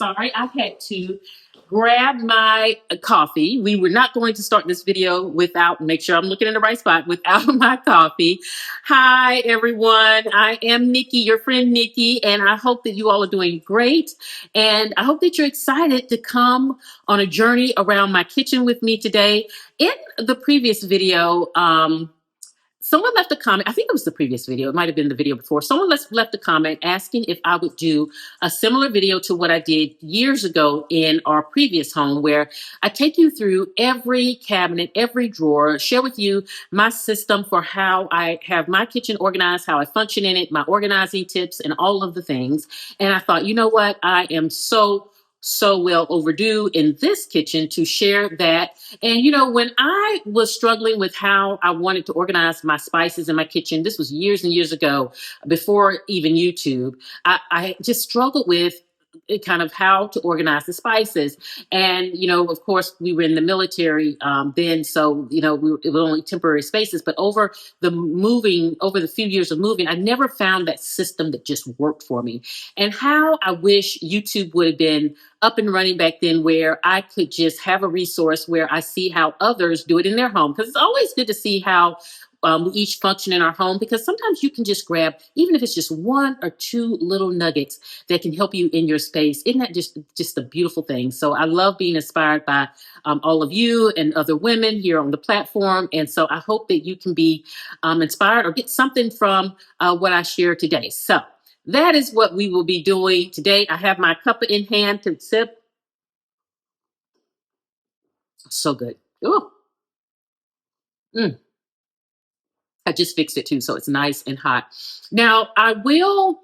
sorry. I had to grab my coffee. We were not going to start this video without, make sure I'm looking in the right spot, without my coffee. Hi, everyone. I am Nikki, your friend Nikki, and I hope that you all are doing great. And I hope that you're excited to come on a journey around my kitchen with me today. In the previous video, someone left a comment. I think it was the previous video. It might have been the video before. Someone left a comment asking if I would do a similar video to what I did years ago in our previous home, where I take you through every cabinet, every drawer, share with you my system for how I have my kitchen organized, how I function in it, my organizing tips, and all of the things. And I thought, you know what? I am so well overdue in this kitchen to share that. And, you know, when I was struggling with how I wanted to organize my spices in my kitchen, this was years and years ago, before even YouTube, I just struggled with kind of how to organize the spices. And, you know, of course, we were in the military then, so, you know, it was only temporary spaces. But over the few years of moving, I never found that system that just worked for me. And how I wish YouTube would have been up and running back then, where I could just have a resource where I see how others do it in their home. Because it's always good to see how we each function in our home, because sometimes you can just grab, even if it's just one or two little nuggets that can help you in your space. Isn't that just a beautiful thing? So I love being inspired by all of you and other women here on the platform. And so I hope that you can be inspired or get something from what I share today. So that is what we will be doing today. I have my cup in hand to sip. So good. Ooh. I just fixed it too, so it's nice and hot. Now, I will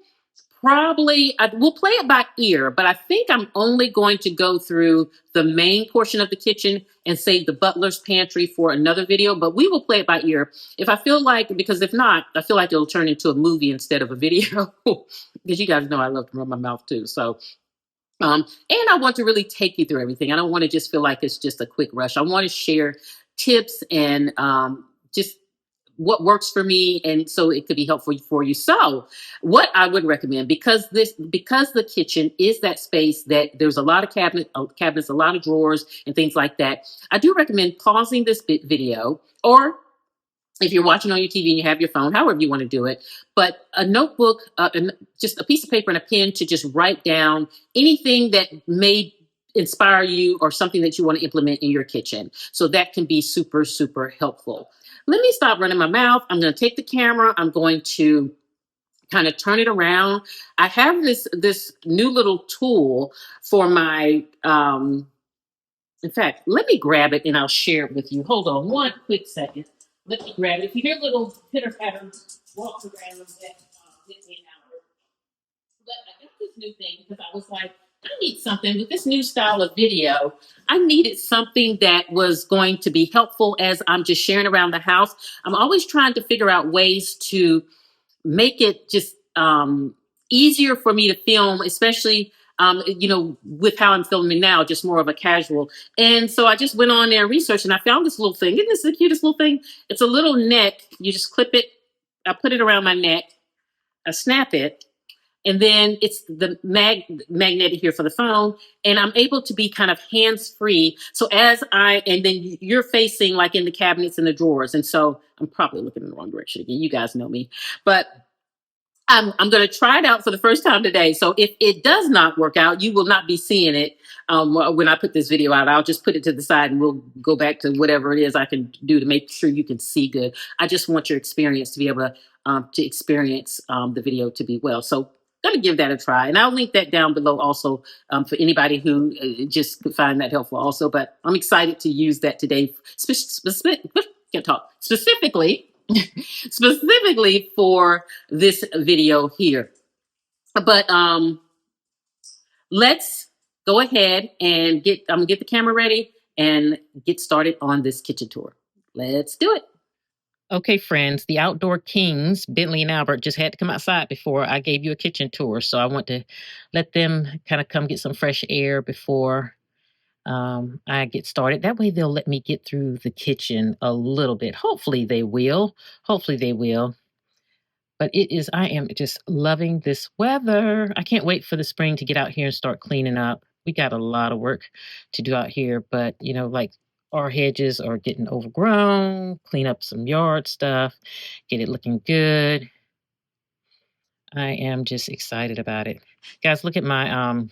play it by ear, but I think I'm only going to go through the main portion of the kitchen and save the butler's pantry for another video, but we will play it by ear. If I feel like, because if not, I feel like it'll turn into a movie instead of a video, because you guys know I love to run my mouth too. So, and I want to really take you through everything. I don't want to just feel like it's just a quick rush. I want to share tips and just what works for me, and so it could be helpful for you. So what I would recommend, because the kitchen is that space that there's a lot of cabinets, a lot of drawers and things like that, I do recommend pausing this video, or if you're watching on your TV and you have your phone, however you want to do it, but a notebook, and just a piece of paper and a pen to just write down anything that may inspire you or something that you want to implement in your kitchen. So that can be super, super helpful. Let me stop running my mouth. I'm going to take the camera. I'm going to kind of turn it around. I have this new little tool for my, in fact, let me grab it and I'll share it with you. Hold on one quick second. Let me grab it. If you hear little pitter patter walks around, that hit me an hour. But I got this new thing because I was like, I need something with this new style of video. I needed something that was going to be helpful as I'm just sharing around the house. I'm always trying to figure out ways to make it just easier for me to film, especially, you know, with how I'm filming now, just more of a casual. And so I just went on there and researched, and I found this little thing. Isn't this the cutest little thing? It's a little neck. You just clip it. I put it around my neck. I snap it. And then it's the magnetic here for the phone. And I'm able to be kind of hands-free. So and then you're facing like in the cabinets and the drawers. And so I'm probably looking in the wrong direction again. You guys know me. But I'm going to try it out for the first time today. So if it does not work out, you will not be seeing it when I put this video out. I'll just put it to the side and we'll go back to whatever it is I can do to make sure you can see good. I just want your experience to be able to experience the video to be well. So I'm going to give that a try. And I'll link that down below also for anybody who just could find that helpful also. But I'm excited to use that today. Can't talk. Specifically for this video here. But let's go ahead and I'm gonna get the camera ready and get started on this kitchen tour. Let's do it. Okay, friends, the outdoor kings, Bentley and Albert, just had to come outside before I gave you a kitchen tour. So I want to let them kind of come get some fresh air before I get started. That way they'll let me get through the kitchen a little bit. Hopefully they will. But I am just loving this weather. I can't wait for the spring to get out here and start cleaning up. we got a lot of work to do out here, but like our hedges are getting overgrown, clean up some yard stuff, get it looking good. I am just excited about it. Guys, look at my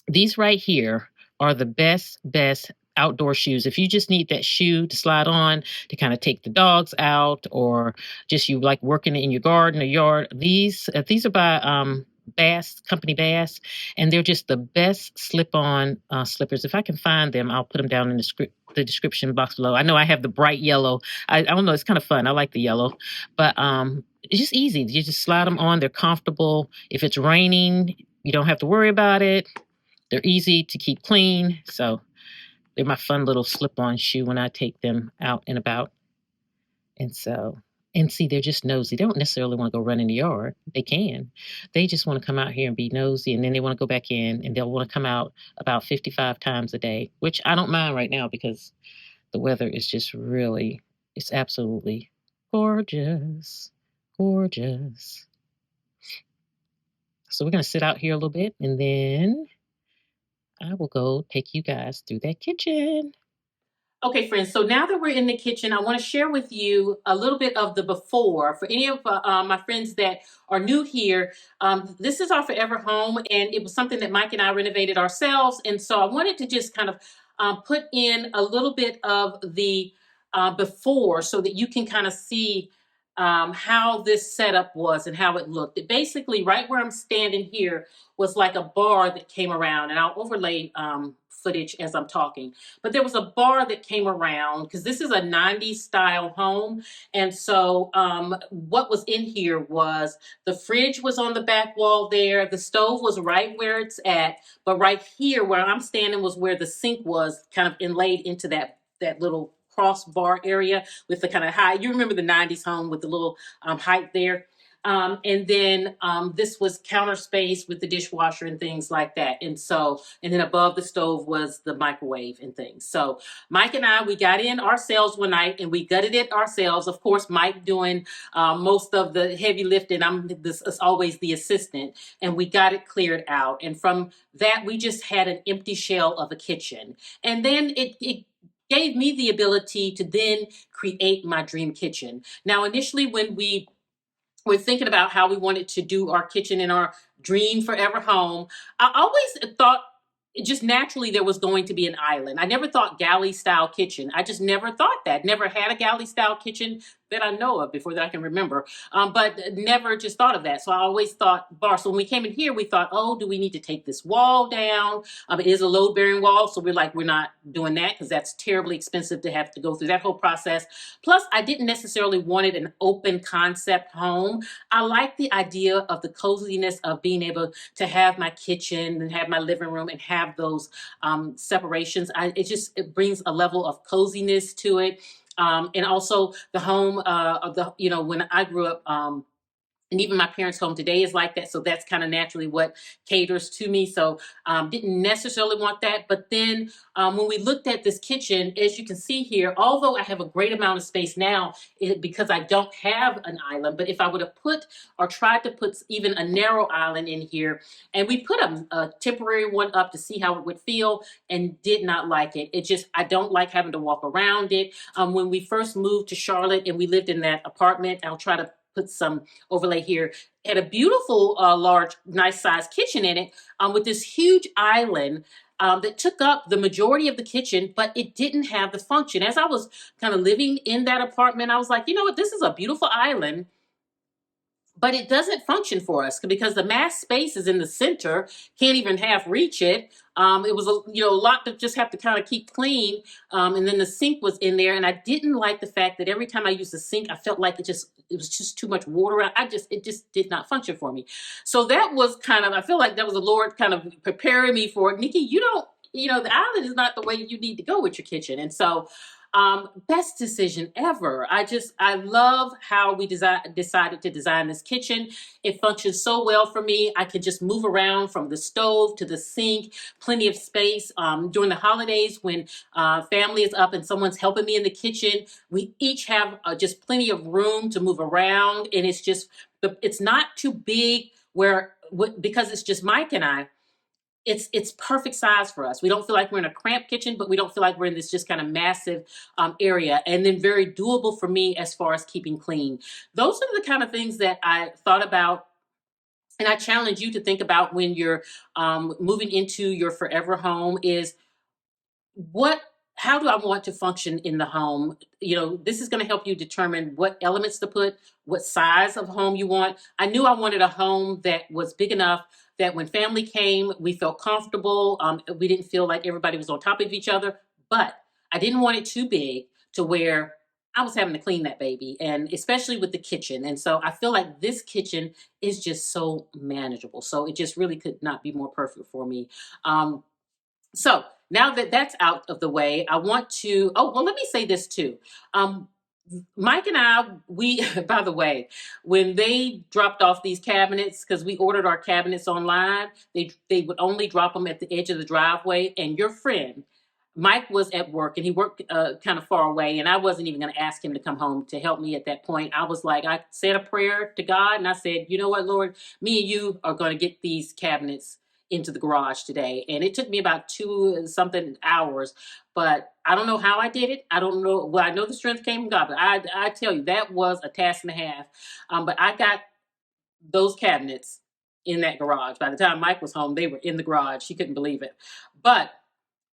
these right here are the best outdoor shoes. If you just need that shoe to slide on to kind of take the dogs out, or just you like working in your garden or yard, these are by Bass Company Bass, and they're just the best slip-on slippers. If I can find them, I'll put them down in the description box below. I know I have the bright yellow. I don't know. It's kind of fun. I like the yellow, but it's just easy. You just slide them on. They're comfortable. If it's raining, you don't have to worry about it. They're easy to keep clean, so they're my fun little slip-on shoe when I take them out and about. And see, they're just nosy. They don't necessarily want to go run in the yard. They can. They just want to come out here and be nosy, and then they want to go back in, and they'll want to come out about 55 times a day, which I don't mind right now because the weather is just really, it's absolutely gorgeous. Gorgeous. So we're going to sit out here a little bit, and then I will go take you guys through that kitchen. Okay, friends, so now that we're in the kitchen, I want to share with you a little bit of the before. For any of my friends that are new here, this is our forever home, and it was something that Mike and I renovated ourselves. And so I wanted to just kind of put in a little bit of the before so that you can kind of see how this setup was and how it looked. It basically, right where I'm standing here, was like a bar that came around, and I'll overlay footage as I'm talking. But there was a bar that came around because this is a 90s style home. And so what was in here was the fridge was on the back wall there. The stove was right where it's at. But right here where I'm standing was where the sink was kind of inlaid into that little crossbar area with the kind of high, you remember the 90s home with the little height there. And then this was counter space with the dishwasher and things like that. And then above the stove was the microwave and things. So Mike and I, we got in ourselves one night and we gutted it ourselves. Of course, Mike doing most of the heavy lifting. This is always the assistant. And we got it cleared out. And from that, we just had an empty shell of a kitchen. And then it gave me the ability to then create my dream kitchen. Now, initially, when we're thinking about how we wanted to do our kitchen in our dream forever home, I always thought just naturally there was going to be an island. I never thought galley style kitchen. I just never thought that. Never had a galley style kitchen that I know of before that I can remember, but never just thought of that. So I always thought bar. So when we came in here, we thought, oh, do we need to take this wall down? It is a load bearing wall. So we're like, we're not doing that because that's terribly expensive to have to go through that whole process. Plus, I didn't necessarily want it an open concept home. I like the idea of the coziness of being able to have my kitchen and have my living room and have those separations. It brings a level of coziness to it. And also the home when I grew up, and even my parents' home today is like that. So that's kind of naturally what caters to me. So didn't necessarily want that. But then when we looked at this kitchen, as you can see here, although I have a great amount of space now because I don't have an island, but if I would have put or tried to put even a narrow island in here, and we put a temporary one up to see how it would feel and did not like it. I don't like having to walk around it. When we first moved to Charlotte and we lived in that apartment, I'll try to put some overlay here, had a beautiful, large, nice sized kitchen in it with this huge island that took up the majority of the kitchen, but it didn't have the function. As I was kind of living in that apartment, I was like, you know what, this is a beautiful island, but it doesn't function for us because the mass space is in the center, can't even half reach it. It was a lot to just have to kind of keep clean. And then the sink was in there, and I didn't like the fact that every time I used the sink, I felt like it was just too much water. It just did not function for me. So that was I feel like that was the Lord kind of preparing me for it. Nikki, the island is not the way you need to go with your kitchen. And so best decision ever. I love how we decided to design this kitchen. It functions so well for me. I can just move around from the stove to the sink, plenty of space. During the holidays when family is up and someone's helping me in the kitchen, we each have just plenty of room to move around. And it's not too big because it's just Mike and I. it's perfect size for us. We don't feel like we're in a cramped kitchen, but we don't feel like we're in this just kind of massive area. And then very doable for me as far as keeping clean. Those are the kind of things that I thought about, and I challenge you to think about when you're moving into your forever home. Is what how do I want to function in the home? This is going to help you determine what elements to put, what size of home you want. I knew I wanted a home that was big enough that when family came, we felt comfortable. We didn't feel like everybody was on top of each other, but I didn't want it too big to where I was having to clean that baby, and especially with the kitchen. And so I feel like this kitchen is just so manageable. So it just really could not be more perfect for me. Um, so now that that's out of the way, I want to. Oh, well, let me say this too. Um, Mike and I, we, by the way, when they dropped off these cabinets, because we ordered our cabinets online, they would only drop them at the edge of the driveway. And your friend, Mike, was at work, and he worked kind of far away, and I wasn't even going to ask him to come home to help me at that point. I was like, I said a prayer to God, and I said, you know what, Lord, me and you are going to get these cabinets into the garage today. And it took me about 2 something hours, but I don't know how I did it. I don't know. Well, I know the strength came from God, but I tell you, that was a task and a half. But I got those cabinets in that garage. By the time Mike was home, they were in the garage. He couldn't believe it. But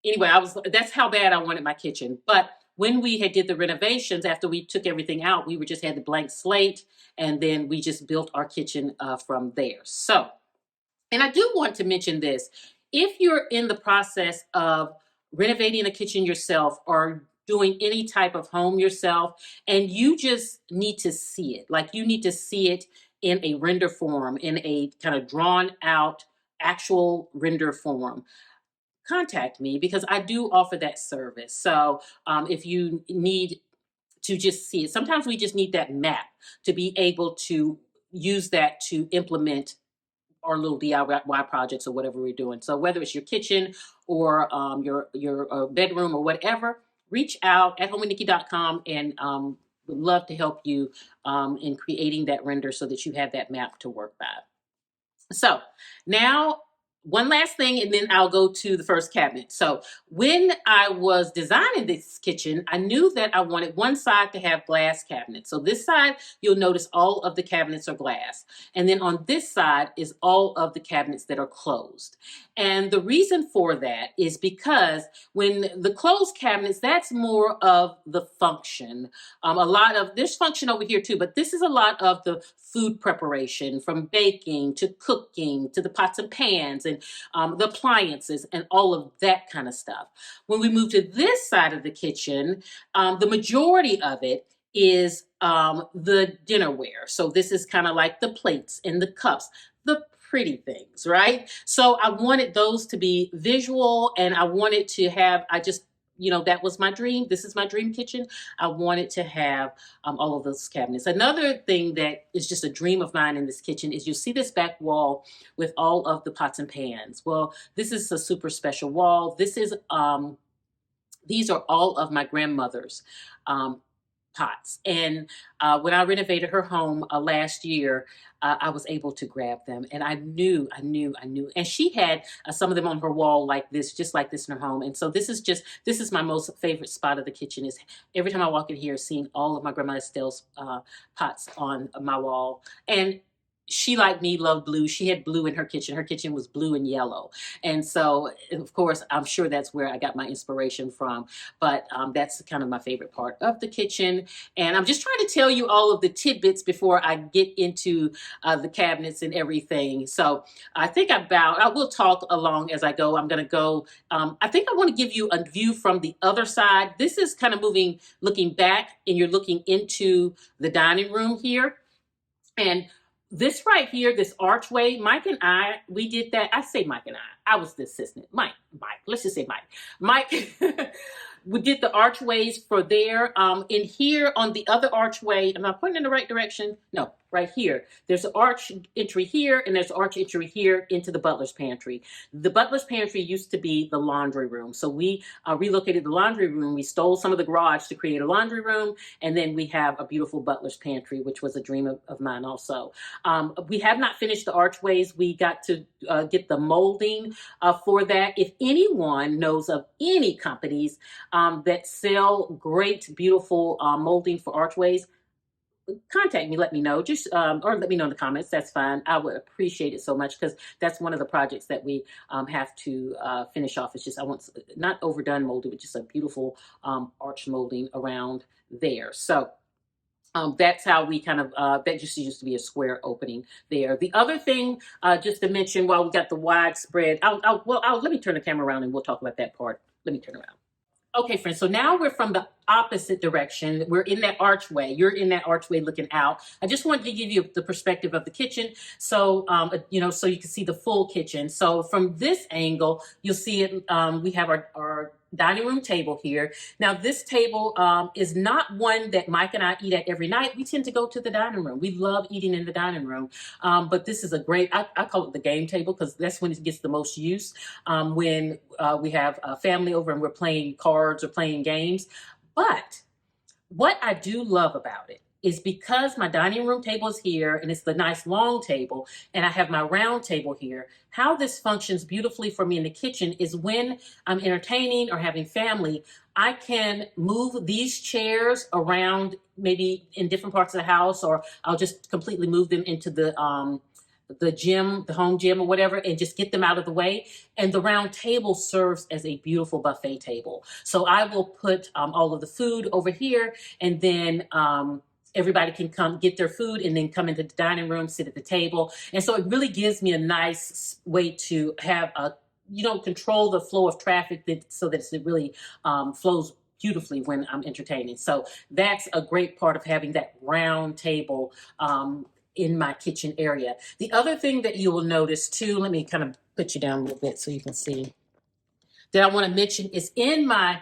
anyway, that's how bad I wanted my kitchen. But when we had did the renovations, after we took everything out, we were just had the blank slate, and then we just built our kitchen from there. So, and I do want to mention this. If you're in the process of renovating a kitchen yourself or doing any type of home yourself, and you just need to see it, like you need to see it in a render form, in a kind of drawn out actual render form, contact me, because I do offer that service. So if you need to just see it, sometimes we just need that map to be able to use that to implement our little DIY projects or whatever we're doing. So whether it's your kitchen or your bedroom or whatever, reach out at homeandnikki.com, and would love to help you in creating that render so that you have that map to work by. So now, one last thing, and then I'll go to the first cabinet. So when I was designing this kitchen, I knew that I wanted one side to have glass cabinets. So this side, you'll notice all of the cabinets are glass. And then on this side is all of the cabinets that are closed. And the reason for that is because when the closed cabinets, that's more of the function. A lot of, there's function over here too, but this is a lot of the food preparation, from baking to cooking to the pots and pans and the appliances and all of that kind of stuff. When we move to this side of the kitchen, the majority of it is the dinnerware. So this is kind of like the plates and the cups, the pretty things, right? So I wanted those to be visual, and I wanted to have, that was my dream. This is my dream kitchen. I wanted to have all of those cabinets. Another thing that is just a dream of mine in this kitchen is you see this back wall with all of the pots and pans. Well, this is a super special wall. These are all of my grandmother's um, pots. And when I renovated her home last year, I was able to grab them, and I knew. And she had some of them on her wall like this, just like this in her home. And so this is my most favorite spot of the kitchen. Is every time I walk in here, seeing all of my grandma Estelle's pots on my wall. And she, like me, loved blue. She had blue in her kitchen. Her kitchen was blue and yellow. And so, of course, I'm sure that's where I got my inspiration from. But that's kind of my favorite part of the kitchen. And I'm just trying to tell you all of the tidbits before I get into the cabinets and everything. So I think I will talk along as I go. I'm going to go. I think I want to give you a view from the other side. This is kind of looking back, and you're looking into the dining room here. And this right here, this archway, Mike and I, we did that. I say Mike and I was the assistant. Mike, let's just say Mike. Mike, we did the archways for there. In here on the other archway, am I pointing in the right direction? No. right here. There's an arch entry here, and there's an arch entry here into the butler's pantry. The butler's pantry used to be the laundry room. So we relocated the laundry room. We stole some of the garage to create a laundry room, and then we have a beautiful butler's pantry, which was a dream of mine also. We have not finished the archways. We got to get the molding for that. If anyone knows of any companies that sell great, beautiful molding for archways, contact me, let me know, just or let me know in the comments. That's fine. I would appreciate it so much, because that's one of the projects that we have to finish off. It's just, I want not overdone molding, but just a beautiful arch molding around there. So that's how we kind of, that just used to be a square opening there. The other thing, just to mention, while we got the widespread, let me turn the camera around and we'll talk about that part. Let me turn around. Okay, friends, so now we're from the opposite direction. We're in that archway. You're in that archway looking out. I just wanted to give you the perspective of the kitchen, so so you can see the full kitchen. So from this angle, you'll see it. We have our dining room table here. Now, this table is not one that Mike and I eat at every night. We tend to go to the dining room. We love eating in the dining room. But this is a great, I call it the game table, because that's when it gets the most use, when we have a family over and we're playing cards or playing games. But what I do love about it is because my dining room table is here, and it's the nice long table, and I have my round table here. How this functions beautifully for me in the kitchen is when I'm entertaining or having family, I can move these chairs around, maybe in different parts of the house, or I'll just completely move them into the gym, the home gym or whatever, and just get them out of the way. And the round table serves as a beautiful buffet table. So I will put all of the food over here, and then everybody can come get their food and then come into the dining room, sit at the table. And so it really gives me a nice way to have control the flow of traffic, so that it really flows beautifully when I'm entertaining. So that's a great part of having that round table in my kitchen area. The other thing that you will notice too, let me kind of put you down a little bit so you can see, that I want to mention is in my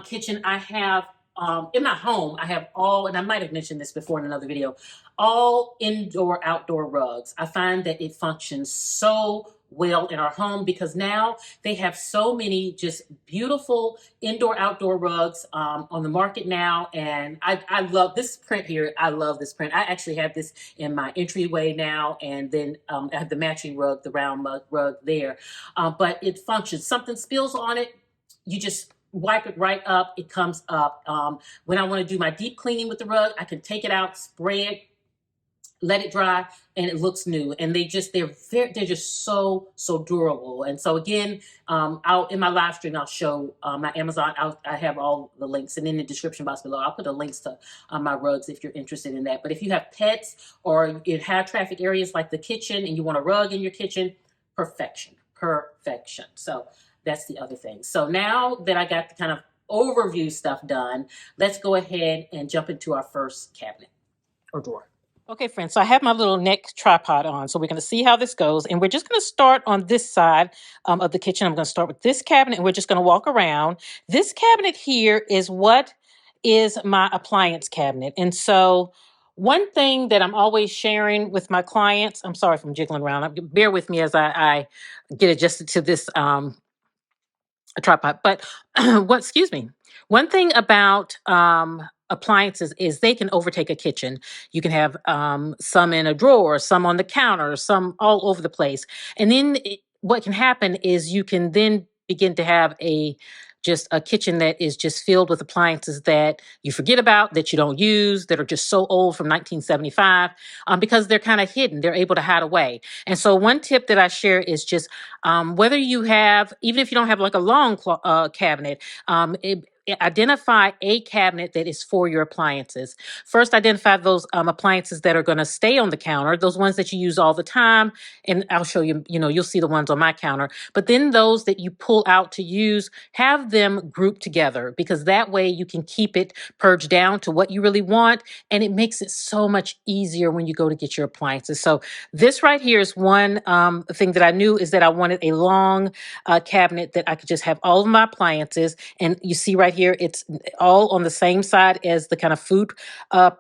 kitchen, I have, in my home, I have all, and I might have mentioned this before in another video, all indoor, outdoor rugs. I find that it functions so well in our home, because now they have so many just beautiful indoor, outdoor rugs on the market now. And I love this print here. I love this print. I actually have this in my entryway now, and then I have the matching rug, the round rug there. But it functions. Something spills on it, you just wipe it right up. It comes up. When I want to do my deep cleaning with the rug, I can take it out, spray it, let it dry, and it looks new. And they're just so durable. And so again, in my live stream, I'll show my Amazon. I have all the links, and in the description box below, I'll put the links to my rugs if you're interested in that. But if you have pets or in high traffic areas like the kitchen and you want a rug in your kitchen, perfection. So that's the other thing. So now that I got the kind of overview stuff done, let's go ahead and jump into our first cabinet or drawer. Okay, friends, so I have my little neck tripod on, so we're going to see how this goes. And we're just going to start on this side of the kitchen. I'm going to start with this cabinet, and we're just going to walk around. This cabinet here is what is my appliance cabinet. And so one thing that I'm always sharing with my clients, I'm sorry if I'm jiggling around. Bear with me as I get adjusted to this a tripod. But excuse me. One thing about appliances is they can overtake a kitchen. You can have some in a drawer, some on the counter, some all over the place. And then what can happen is you can then begin to have just a kitchen that is just filled with appliances that you forget about, that you don't use, that are just so old from 1975, because they're kind of hidden. They're able to hide away. And so one tip that I share is just whether you have, even if you don't have like a long cabinet, identify a cabinet that is for your appliances. First, identify those appliances that are going to stay on the counter, those ones that you use all the time. And I'll show you, you'll see the ones on my counter. But then those that you pull out to use, have them grouped together, because that way you can keep it purged down to what you really want. And it makes it so much easier when you go to get your appliances. So this right here is one thing that I knew, is that I wanted a long cabinet that I could just have all of my appliances. And you see right here. It's all on the same side as the kind of food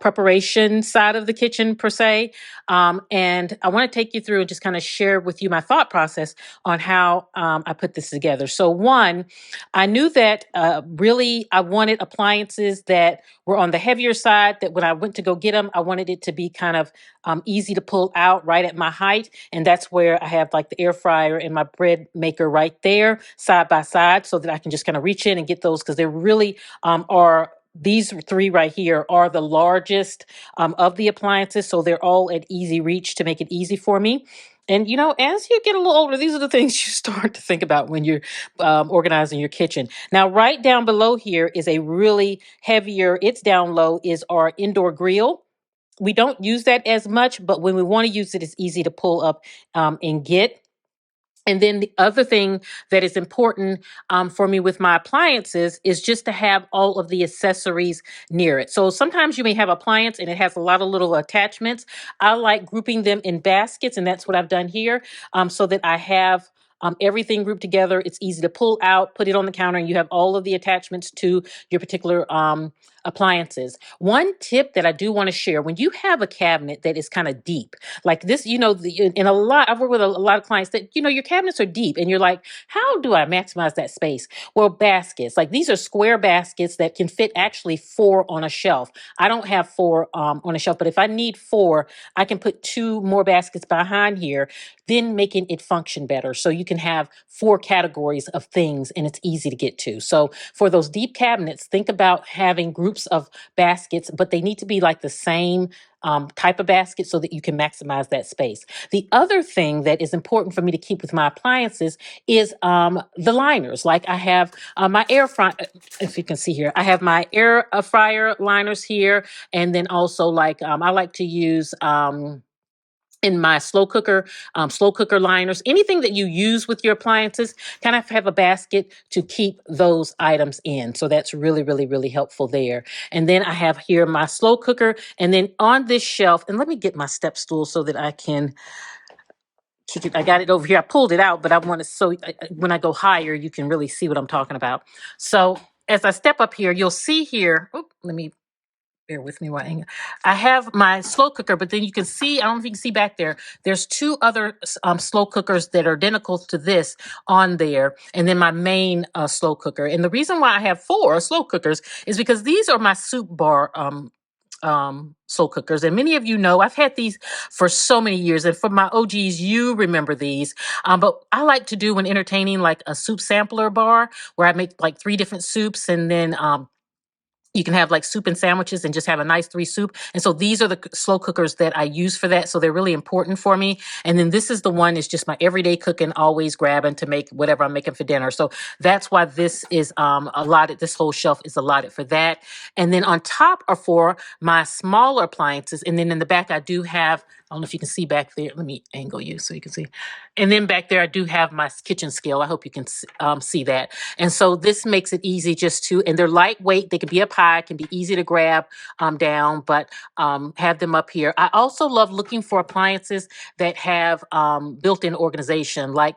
preparation side of the kitchen per se. And I want to take you through and just kind of share with you my thought process on how I put this together. So one, I knew that really I wanted appliances that were on the heavier side, that when I went to go get them, I wanted it to be kind of easy to pull out right at my height. And that's where I have like the air fryer and my bread maker right there side by side so that I can just kind of reach in and get those because they're really are these three right here are the largest of the appliances. So they're all at easy reach to make it easy for me. And, as you get a little older, these are the things you start to think about when you're organizing your kitchen. Now, right down below here is a really heavier, it's down low, is our indoor grill. We don't use that as much, but when we want to use it, it's easy to pull up and get. And then the other thing that is important for me with my appliances is just to have all of the accessories near it. So sometimes you may have appliance and it has a lot of little attachments. I like grouping them in baskets, and that's what I've done here, so that I have everything grouped together. It's easy to pull out, put it on the counter, and you have all of the attachments to your particular appliances. One tip that I do want to share: when you have a cabinet that is kind of deep, like this, in a lot, I've worked with a lot of clients that, your cabinets are deep and you're like, how do I maximize that space? Well, baskets, like these are square baskets that can fit actually four on a shelf. I don't have four on a shelf, but if I need four, I can put two more baskets behind here, then making it function better. So you can have four categories of things and it's easy to get to. So for those deep cabinets, think about having groups of baskets, but they need to be like the same type of basket so that you can maximize that space. The other thing that is important for me to keep with my appliances is the liners. Like I have my air fryer, if you can see here, I have my air fryer liners here. And then also like I like to use in my slow cooker liners, anything that you use with your appliances, kind of have a basket to keep those items in. So that's really, really, really helpful there. And then I have here my slow cooker. And then on this shelf, and let me get my step stool so that I can kick it. I got it over here. I pulled it out, but I want to, so when I go higher, you can really see what I'm talking about. So as I step up here, you'll see here, let me bear with me while I have my slow cooker, but then you can see, I don't know if you can see back there, there's two other slow cookers that are identical to this on there, and then my main slow cooker. And the reason why I have four slow cookers is because these are my soup bar slow cookers. And many of you know, I've had these for so many years. And for my OGs, you remember these. But I like to do when entertaining like a soup sampler bar where I make like three different soups and then you can have like soup and sandwiches and just have a nice three soup. And so these are the slow cookers that I use for that. So they're really important for me. And then this is the one is just my everyday cooking, always grabbing to make whatever I'm making for dinner. So that's why this is allotted. This whole shelf is allotted for that. And then on top are for my smaller appliances. And then in the back, I do have, I don't know if you can see back there. Let me angle you so you can see. And then back there, I do have my kitchen scale. I hope you can see that. And so this makes it easy just to, and they're lightweight. They can be up high, can be easy to grab down, but have them up here. I also love looking for appliances that have built-in organization, like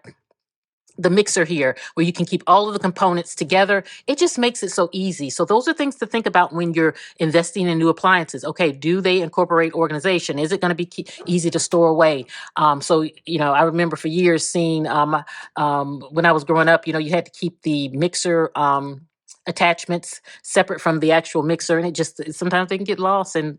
the mixer here, where you can keep all of the components together. It just makes it so easy. So those are things to think about when you're investing in new appliances. Okay, do they incorporate organization? Is it going to be easy to store away? So, I remember for years seeing when I was growing up, you had to keep the mixer attachments separate from the actual mixer, and it just sometimes they can get lost, and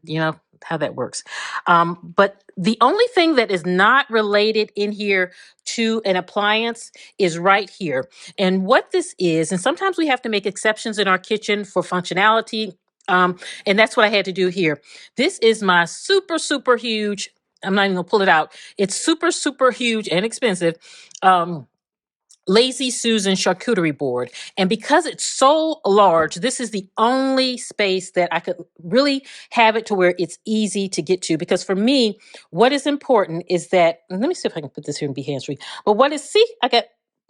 how that works. But the only thing that is not related in here to an appliance is right here. And what this is, and sometimes we have to make exceptions in our kitchen for functionality. And that's what I had to do here. This is my super, super huge, I'm not even gonna pull it out. It's super, super huge and expensive. Lazy Susan charcuterie board. And because it's so large, this is the only space that I could really have it to where it's easy to get to. Because for me, what is important is that, and let me see if I can put this here and be hands-free. But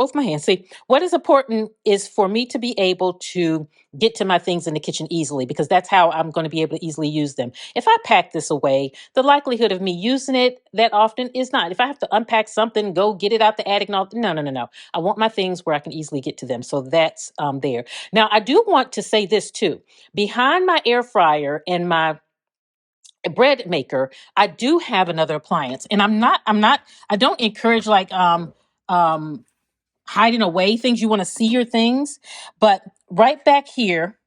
both my hands. See, what is important is for me to be able to get to my things in the kitchen easily, because that's how I'm going to be able to easily use them. If I pack this away, the likelihood of me using it that often is not. If I have to unpack something, go get it out the attic, no, no, no, no, no. I want my things where I can easily get to them. So that's there. Now, I do want to say this too. Behind my air fryer and my bread maker, I do have another appliance, and I don't encourage um hiding away things. You want to see your things, but right back here,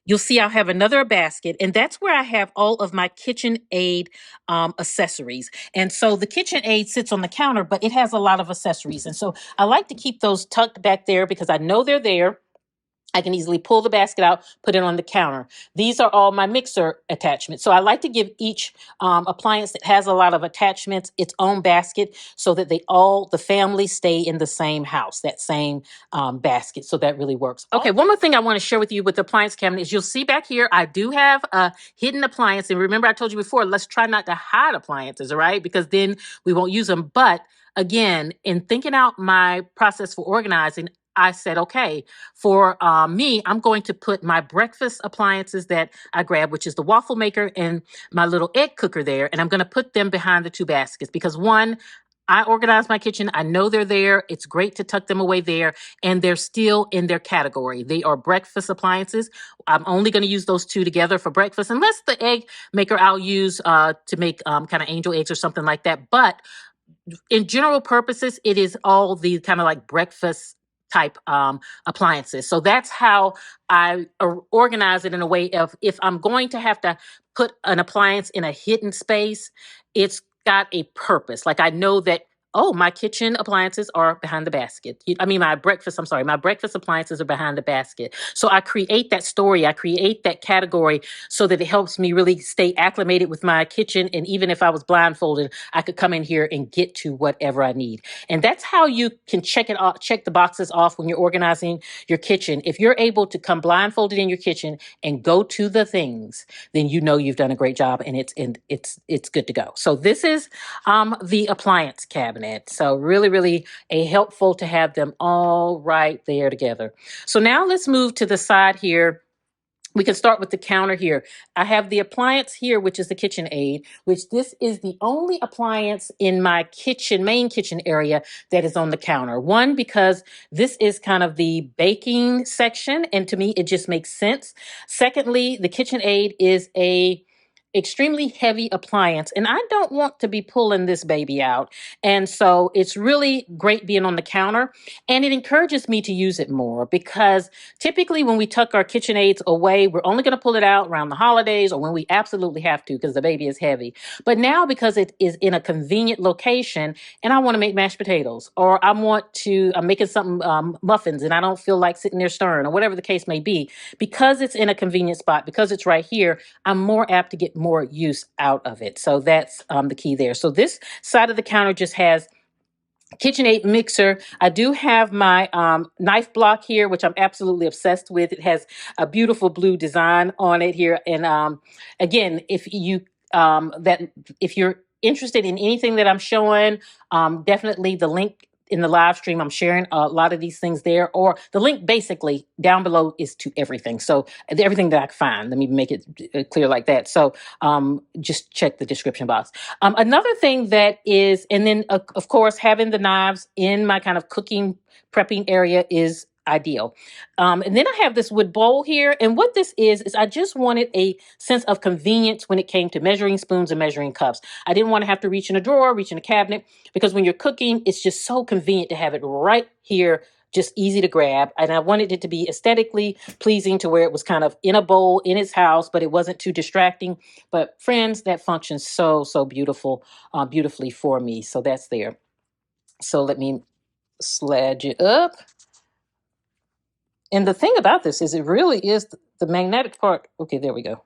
you'll see I'll have another basket, and that's where I have all of my KitchenAid accessories. And so the KitchenAid sits on the counter, but it has a lot of accessories, and so I like to keep those tucked back there because I know they're there. I can easily pull the basket out, put it on the counter. These are all my mixer attachments. So I like to give each appliance that has a lot of attachments its own basket so that the family stay in the same house, that same basket. So that really works. Okay, one more thing I want to share with you with the appliance cabinet is you'll see back here, I do have a hidden appliance. And remember, I told you before, let's try not to hide appliances, all right? Because then we won't use them. But again, in thinking out my process for organizing, I said, okay, for me, I'm going to put my breakfast appliances that I grab, which is the waffle maker and my little egg cooker there, and I'm going to put them behind the two baskets because one, I organize my kitchen. I know they're there. It's great to tuck them away there, and they're still in their category. They are breakfast appliances. I'm only going to use those two together for breakfast, unless the egg maker I'll use to make kind of angel eggs or something like that. But in general purposes, it is all the kind of like breakfast type appliances. So that's how I organize it in a way of if I'm going to have to put an appliance in a hidden space, it's got a purpose. Like I know that, oh, my kitchen appliances are behind the basket. My breakfast appliances are behind the basket. So I create that story, I create that category so that it helps me really stay acclimated with my kitchen. And even if I was blindfolded, I could come in here and get to whatever I need. And that's how you can check it off, check the boxes off when you're organizing your kitchen. If you're able to come blindfolded in your kitchen and go to the things, then you know you've done a great job and it's good to go. So this is the appliance cabinet. So really, really helpful to have them all right there together. So now let's move to the side here. We can start with the counter here. I have the appliance here, which is the KitchenAid, which this is the only appliance in my main kitchen area that is on the counter. One, because this is kind of the baking section, and to me, it just makes sense. Secondly, the KitchenAid is a extremely heavy appliance, and I don't want to be pulling this baby out. And so it's really great being on the counter, and it encourages me to use it more because typically when we tuck our KitchenAids away, we're only going to pull it out around the holidays or when we absolutely have to because the baby is heavy. But now because it is in a convenient location and I want to make mashed potatoes or I'm making something, muffins, and I don't feel like sitting there stirring or whatever the case may be, because it's in a convenient spot, because it's right here, I'm more apt to get more use out of it. So that's the key there. So this side of the counter just has KitchenAid mixer. I do have my knife block here, which I'm absolutely obsessed with. It has a beautiful blue design on it here. And again, if you're interested in anything that I'm showing, definitely the link in the live stream, I'm sharing a lot of these things there, or the link basically down below is to everything. So everything that I can find, let me make it clear like that. So just check the description box. Another thing that is, and then of course, having the knives in my kind of cooking prepping area is ideal. And then I have this wood bowl here. And what this is I just wanted a sense of convenience when it came to measuring spoons and measuring cups. I didn't want to have to reach in a drawer, reach in a cabinet, because when you're cooking, it's just so convenient to have it right here, just easy to grab. And I wanted it to be aesthetically pleasing to where it was kind of in a bowl in its house, but it wasn't too distracting. But friends, that functions so beautifully for me. So that's there. So let me slide you up. And the thing about this is it really is the magnetic part. Okay, there we go.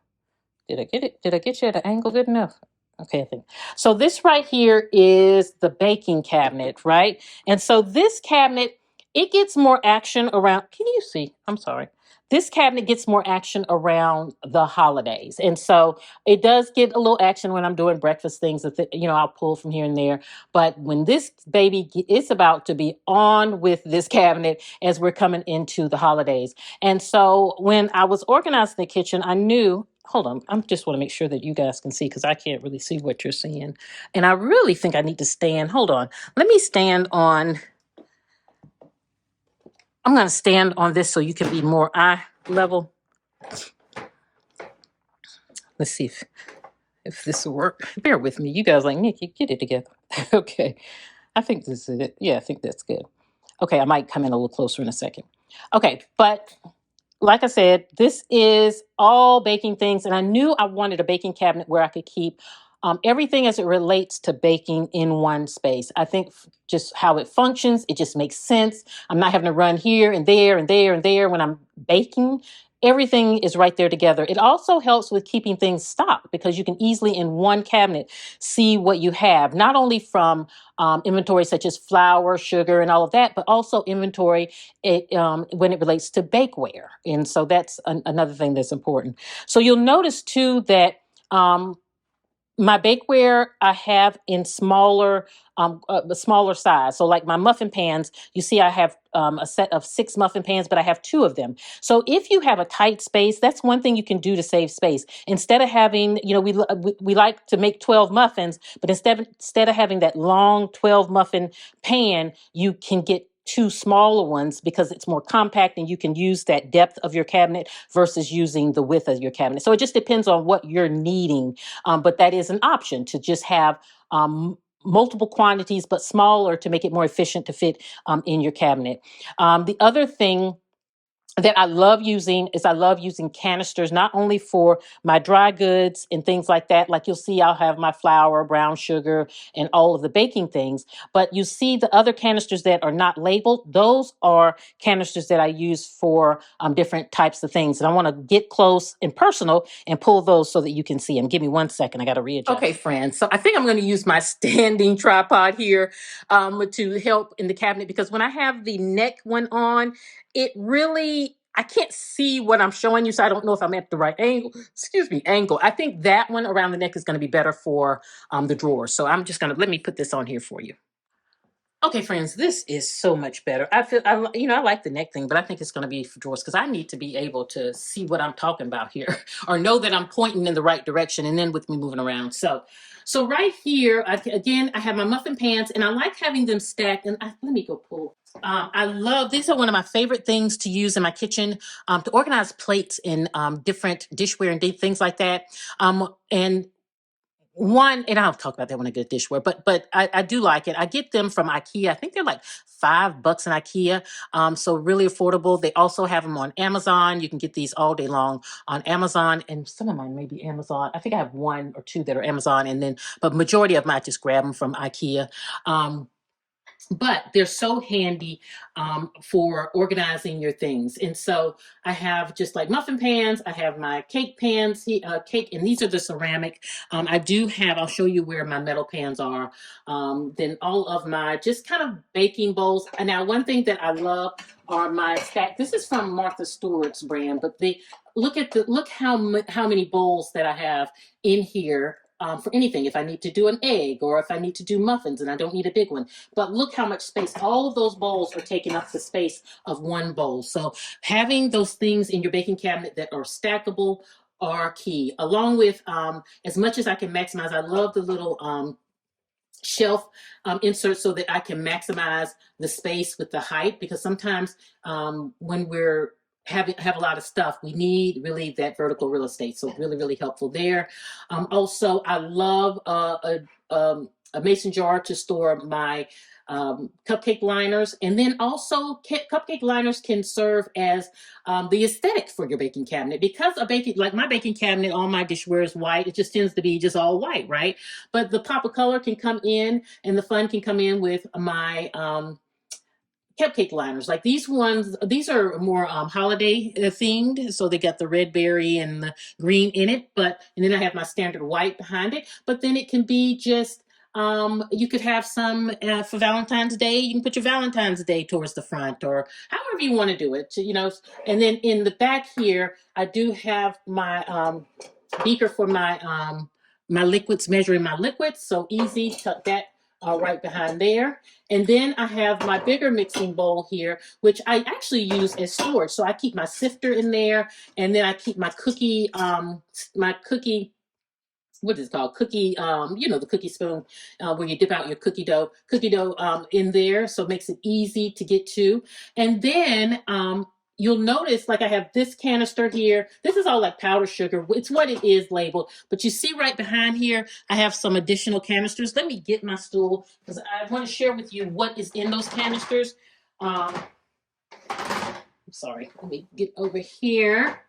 Did I get it? Did I get you at an angle good enough? Okay, I think. So this right here is the baking cabinet, right? And so this cabinet, it gets more action around. Can you see? I'm sorry. this cabinet gets more action around the holidays. And so it does get a little action when I'm doing breakfast things that, I'll pull from here and there. But when this baby, it's about to be on with this cabinet as we're coming into the holidays. And so when I was organizing the kitchen, I knew, hold on, I just want to make sure that you guys can see because I can't really see what you're seeing. And I really think I need to stand, hold on, let me stand on, I'm going to stand on this so you can be more eye level. Let's see if this will work. Bear with me. You guys like, Nikki, get it together. Okay. I think this is it. Yeah, I think that's good. Okay, I might come in a little closer in a second. Okay, but like I said, this is all baking things. And I knew I wanted a baking cabinet where I could keep everything as it relates to baking in one space. I think just how it functions, it just makes sense. I'm not having to run here and there and there and there when I'm baking. Everything is right there together. It also helps with keeping things stocked because you can easily in one cabinet see what you have, not only from inventory such as flour, sugar, and all of that, but also inventory when it relates to bakeware. And so that's another thing that's important. So you'll notice too that my bakeware I have in the smaller size. So like my muffin pans, you see I have a set of 6 muffin pans, but I have 2 of them. So if you have a tight space, that's one thing you can do to save space. Instead of having, we like to make 12 muffins, but instead of having that long 12 muffin pan, you can get 2 smaller ones because it's more compact and you can use that depth of your cabinet versus using the width of your cabinet. So it just depends on what you're needing. But that is an option to just have multiple quantities, but smaller to make it more efficient to fit in your cabinet. The other thing that I love using canisters, not only for my dry goods and things like that. Like you'll see, I'll have my flour, brown sugar, and all of the baking things. But you see the other canisters that are not labeled, those are canisters that I use for different types of things. And I want to get close and personal and pull those so that you can see them. Give me 1 second. I got to readjust. Okay, friends. So I think I'm going to use my standing tripod here to help in the cabinet because when I have the neck one on, I can't see what I'm showing you, so I don't know if I'm at the right angle. I think that one around the neck is going to be better for the drawers. So I'm just going to, let me put this on here for you. Okay, friends, this is so much better. I like the neck thing, but I think it's going to be for drawers because I need to be able to see what I'm talking about here or know that I'm pointing in the right direction and then with me moving around. So right here, I have my muffin pans and I like having them stacked. And let me go pull. These are one of my favorite things to use in my kitchen to organize plates and different dishware and things like that. And I'll talk about that when I get dishware, but I do like it. I get them from IKEA. I think they're like $5 in IKEA. So really affordable. They also have them on Amazon. You can get these all day long on Amazon, and some of mine may be Amazon. I think I have 1 or 2 that are Amazon, but majority of them I just grab them from IKEA. But they're so handy for organizing your things. And so I have just like muffin pans. I have my cake pans, and these are the ceramic. I'll show you where my metal pans are. Then all of my just kind of baking bowls. And now one thing that I love are my stack. This is from Martha Stewart's brand, but look how many bowls that I have in here. For anything, if I need to do an egg or if I need to do muffins and I don't need a big one. But look how much space, all of those bowls are taking up the space of one bowl. So having those things in your baking cabinet that are stackable are key. Along with, as much as I can maximize, I love the little shelf insert so that I can maximize the space with the height, because sometimes when we're have a lot of stuff, we need really that vertical real estate. So really, really helpful there. Also, I love a mason jar to store my cupcake liners. And then also cupcake liners can serve as the aesthetic for your baking cabinet, because like my baking cabinet, all my dishware is white. It just tends to be just all white, right? But the pop of color can come in and the fun can come in with my cupcake liners. Like these are more holiday themed, so they got the red berry and the green in it, and then I have my standard white behind it. But then it can be just You could have some for Valentine's Day. You can put your Valentine's Day towards the front, or however you want to do it. You know, and then in the back here, I do have my beaker for my liquids, measuring my liquids. So easy, tuck that right behind there. And then I have my bigger mixing bowl here, which I actually use as storage. So I keep my sifter in there, and then I keep my cookie, what is it called? Cookie, the cookie spoon, where you dip out your cookie dough in there. So it makes it easy to get to. And then you'll notice, like, I have this canister here. This is all like powdered sugar. It's what it is labeled. But you see right behind here, I have some additional canisters. Let me get my stool because I want to share with you what is in those canisters. I'm sorry. Let me get over here.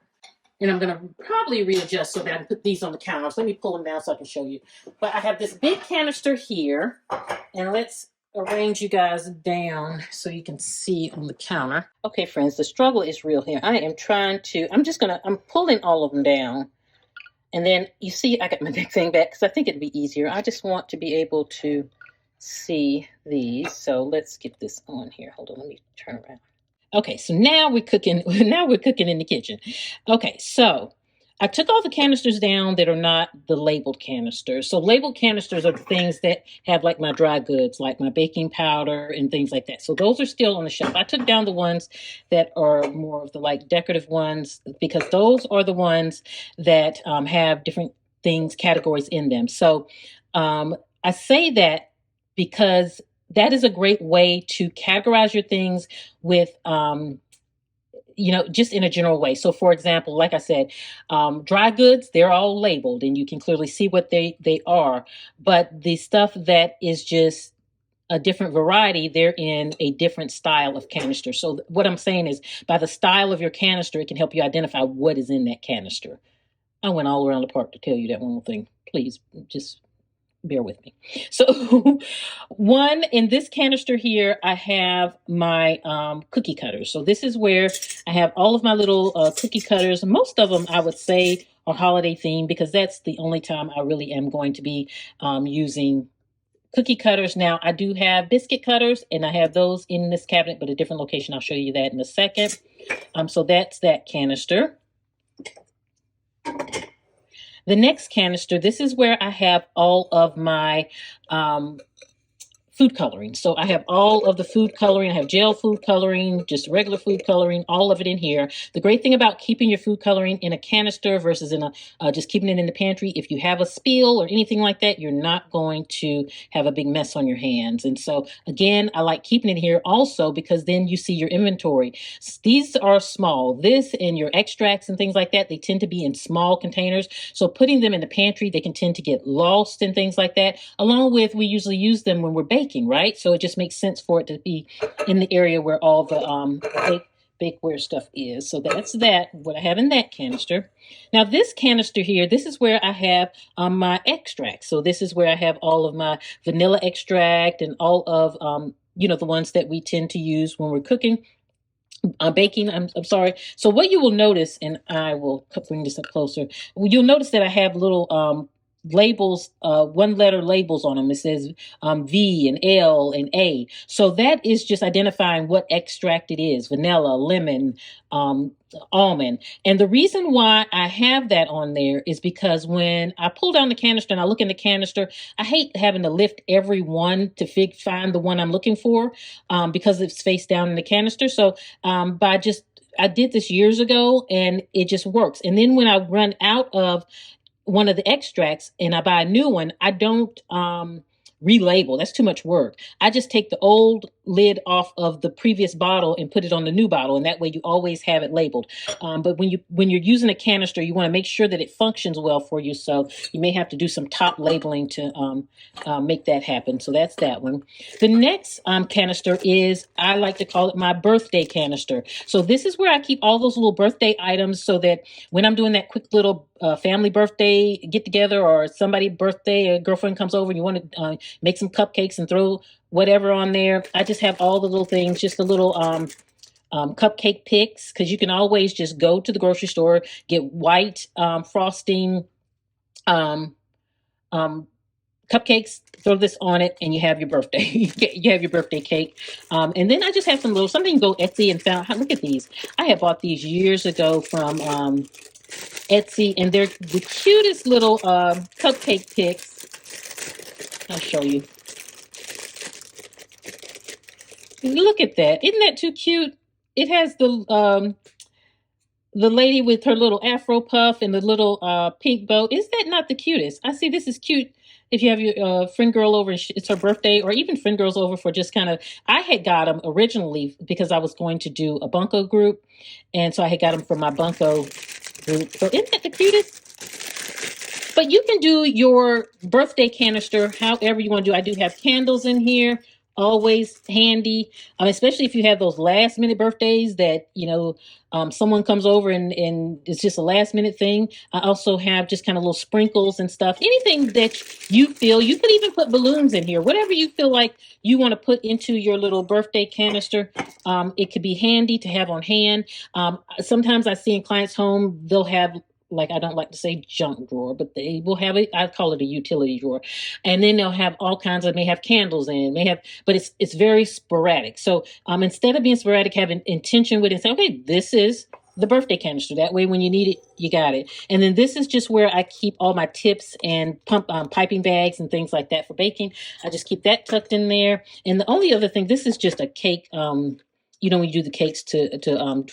And I'm going to probably readjust so that I can put these on the counter. So let me pull them down so I can show you. But I have this big canister here. And let's arrange you guys down so you can see on the counter. Okay, friends, the struggle is real here. I'm pulling all of them down. And then you see I got my big thing back because I think it'd be easier. I just want to be able to see these. So let's get this on here. Hold on, let me turn around. Okay, so now we're cooking. Now we're cooking in the kitchen. Okay, so I took all the canisters down that are not the labeled canisters. So labeled canisters are the things that have like my dry goods, like my baking powder and things like that. So those are still on the shelf. I took down the ones that are more of the like decorative ones because those are the ones that have different things, categories in them. So I say that because that is a great way to categorize your things with, just in a general way. So for example, like I said, dry goods, they're all labeled and you can clearly see what they are. But the stuff that is just a different variety, they're in a different style of canister. So what I'm saying is by the style of your canister, it can help you identify what is in that canister. I went all around the park to tell you that one thing. Please just bear with me. So one in this canister here, I have my cookie cutters. So this is where I have all of my little cookie cutters. Most of them I would say are holiday themed because that's the only time I really am going to be using cookie cutters. Now I do have biscuit cutters and I have those in this cabinet, but a different location. I'll show you that in a second. So that's that canister. The next canister, this is where I have all of my food coloring. So I have all of the food coloring. I have gel food coloring, just regular food coloring, all of it in here. The great thing about keeping your food coloring in a canister versus in just keeping it in the pantry, if you have a spill or anything like that, you're not going to have a big mess on your hands. And so again, I like keeping it here also because then you see your inventory. These are small. This and your extracts and things like that, they tend to be in small containers. So putting them in the pantry, they can tend to get lost and things like that. Along with, we usually use them when we're baking. Right? So it just makes sense for it to be in the area where all the bakeware stuff is. So that's what I have in that canister. Now this canister here, this is where I have my extract. So this is where I have all of my vanilla extract and all of, the ones that we tend to use when we're cooking. Baking, I'm sorry. So what you will notice, and I will bring this up closer, you'll notice that I have little labels, one letter labels on them. It says V and L and A. So that is just identifying what extract it is: vanilla, lemon, almond. And the reason why I have that on there is because when I pull down the canister and I look in the canister, I hate having to lift every one to find the one I'm looking for because it's face down in the canister. So I did this years ago and it just works. And then when I run out of one of the extracts and I buy a new one, I don't relabel. That's too much work. I just take the old lid off of the previous bottle and put it on the new bottle, and that way you always have it labeled. But when you're using a canister, you want to make sure that it functions well for you. So you may have to do some top labeling to make that happen. So that's that one. The next canister is, I like to call it my birthday canister. So this is where I keep all those little birthday items so that when I'm doing that quick little family birthday get together, or somebody's birthday, a girlfriend comes over and you want to make some cupcakes and throw whatever on there, I just have all the little things, just a little cupcake picks, because you can always just go to the grocery store, get white frosting cupcakes, throw this on it, and you have your birthday. You have your birthday cake. And then I just have some little something. Go Etsy and found. Look at these. I had bought these years ago from Etsy, and they're the cutest little cupcake picks. I'll show you. Look at that! Isn't that too cute? It has the lady with her little afro puff and the little pink bow. Is that not the cutest? I see this is cute if you have your friend girl over and it's her birthday, or even friend girls over for just kind of. I had got them originally because I was going to do a bunko group, and so I had got them for my bunko group. So isn't that the cutest? But you can do your birthday canister however you want to do. I do have candles in here, always handy, especially if you have those last minute birthdays that, someone comes over and it's just a last minute thing. I also have just kind of little sprinkles and stuff. Anything that you feel, you can even put balloons in here. Whatever you feel like you want to put into your little birthday canister, it could be handy to have on hand. Sometimes I see in clients' home, they'll have, like, I don't like to say junk drawer, but they will have it. I call it a utility drawer. And then they'll have all kinds of, may have candles in, but it's very sporadic. So instead of being sporadic, having intention with it, say, okay, this is the birthday canister. That way, when you need it, you got it. And then this is just where I keep all my tips and piping bags and things like that for baking. I just keep that tucked in there. And the only other thing, this is just a cake, when you do the cakes to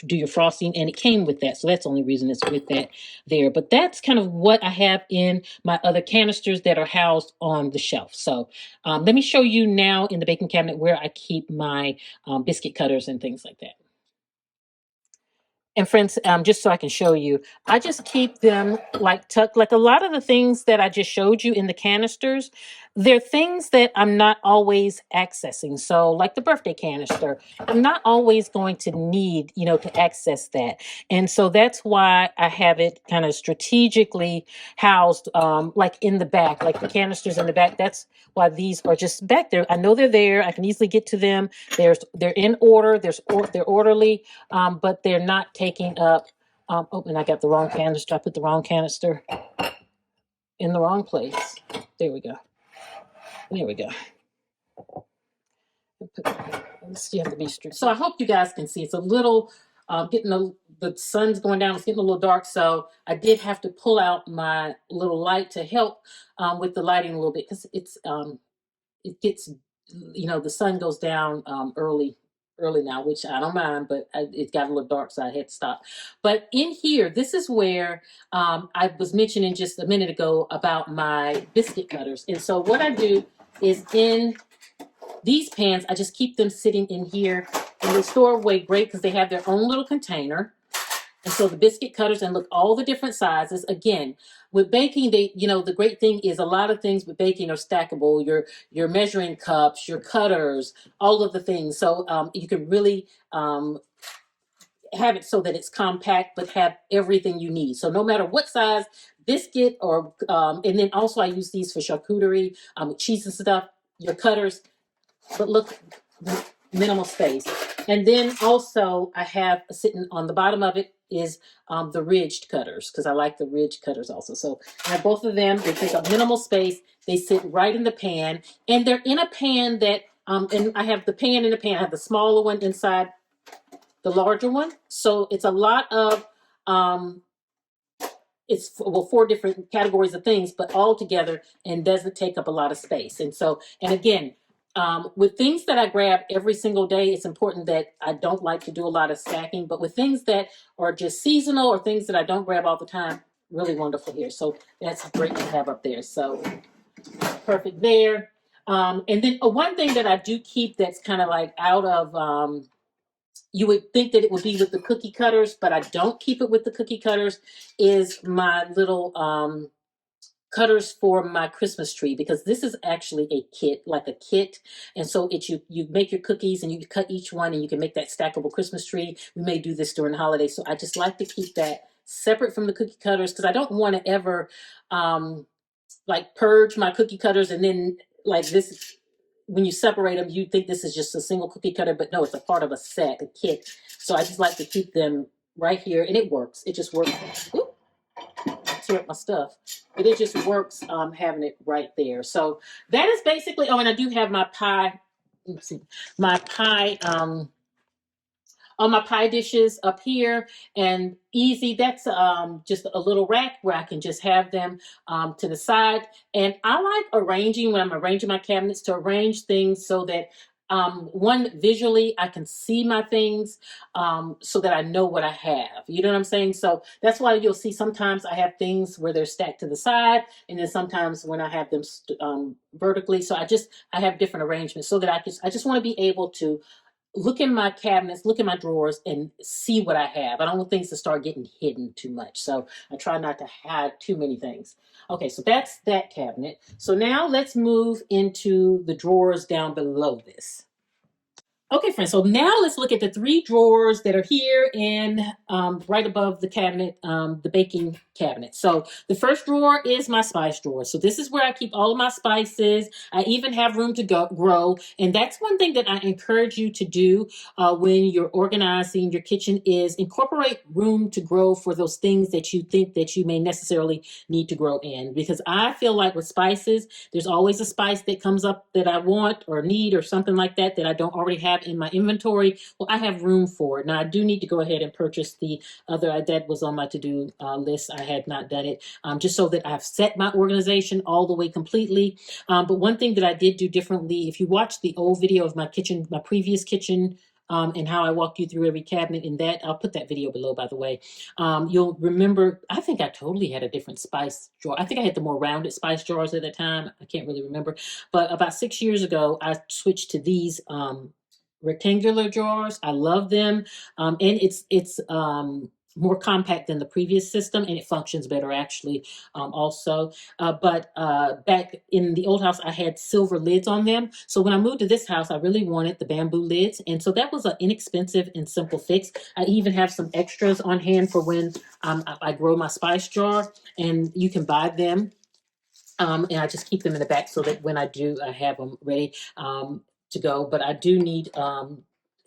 do your frosting, and it came with that. So that's the only reason it's with that there. But that's kind of what I have in my other canisters that are housed on the shelf. So let me show you now in the baking cabinet where I keep my biscuit cutters and things like that. And friends, just so I can show you, I just keep them like tucked, like a lot of the things that I just showed you in the canisters. They're things that I'm not always accessing. So like the birthday canister, I'm not always going to need, to access that. And so that's why I have it kind of strategically housed, like in the back, like the canisters in the back. That's why these are just back there. I know they're there. I can easily get to them. They're in order. They're orderly, but they're not taking up. Oh, and I got the wrong canister. I put the wrong canister in the wrong place. There we go. There we go. You have to be strict. So I hope you guys can see. It's a little getting the sun's going down. It's getting a little dark. So I did have to pull out my little light to help with the lighting a little bit, because it gets, the sun goes down early now, which I don't mind, but it got a little dark, so I had to stop. But in here, this is where I was mentioning just a minute ago about my biscuit cutters. And so what I do is in these pans, I just keep them sitting in here, and they store away great because they have their own little container. And so the biscuit cutters, and look, all the different sizes. Again, with baking, the great thing is a lot of things with baking are stackable. Your measuring cups, your cutters, all of the things. So you can really have it so that it's compact, but have everything you need. So no matter what size biscuit or, and then also I use these for charcuterie, cheese and stuff, your cutters. But look, minimal space. And then also I have sitting on the bottom of it is the ridged cutters, because I like the ridged cutters also. So I have both of them. They take up minimal space. They sit right in the pan, and they're in a pan that, and I have the pan in the pan. I have the smaller one inside the larger one. So it's a lot of, it's, well, 4 different categories of things, but all together, and doesn't take up a lot of space. And so, and again, with things that I grab every single day, it's important that I don't like to do a lot of stacking. But with things that are just seasonal or things that I don't grab all the time, really wonderful here. So that's great to have up there. So perfect there. And then one thing that I do keep that's kind of like out of, you would think that it would be with the cookie cutters, but I don't keep it with the cookie cutters, is my little cutters for my Christmas tree, because this is actually a kit, like a kit. And so it's you make your cookies and you cut each one, and you can make that stackable Christmas tree. We may do this during the holidays. So I just like to keep that separate from the cookie cutters, because I don't want to ever like purge my cookie cutters, and then like this, when you separate them, you think this is just a single cookie cutter, but no, it's a part of a set, a kit. So I just like to keep them right here, and it works. It just works. Ooh. tear up my stuff. But it just works having it right there. So that is basically, oh, and I do have my pie, let's see, my pie, on my pie dishes up here and easy. That's just a little rack where I can just have them to the side. And I like arranging when I'm arranging my cabinets to arrange things so that one, visually I can see my things so that I know what I have. You know what I'm saying? So that's why you'll see sometimes I have things where they're stacked to the side, and then sometimes when I have them vertically. So I have different arrangements so that I just want to be able to look in my cabinets, look in my drawers, and see what I have. I don't want things to start getting hidden too much. So I try not to hide too many things. Okay, so that's that cabinet. So now let's move into the drawers down below this. Okay, friends, so now let's look at the three drawers that are here and right above the cabinet, the baking cabinet. So the first drawer is my spice drawer. So this is where I keep all of my spices. I even have room to grow. And that's one thing that I encourage you to do when you're organizing your kitchen is incorporate room to grow for those things that you think that you may necessarily need to grow in. Because I feel like with spices, there's always a spice that comes up that I want or need or something like that that I don't already have in my inventory. Well, I have room for it. Now, I do need to go ahead and purchase the other that was on my to-do list. I had not done it just so that I've set my organization all the way completely. But one thing that I did do differently, if you watch the old video of my kitchen, my previous kitchen, and how I walk you through every cabinet in that. I'll put that video below, by the way. You'll remember, I think I totally had a different spice drawer. I think I had the more rounded spice drawers at the time. I can't really remember. But about 6 years ago, I switched to these rectangular drawers. I love them. And it's more compact than the previous system, and it functions better actually also. But back in the old house, I had silver lids on them. So when I moved to this house, I really wanted the bamboo lids. And so that was an inexpensive and simple fix. I even have some extras on hand for when I grow my spice jar, and you can buy them. And I just keep them in the back so that when I do, I have them ready to go. But I do need,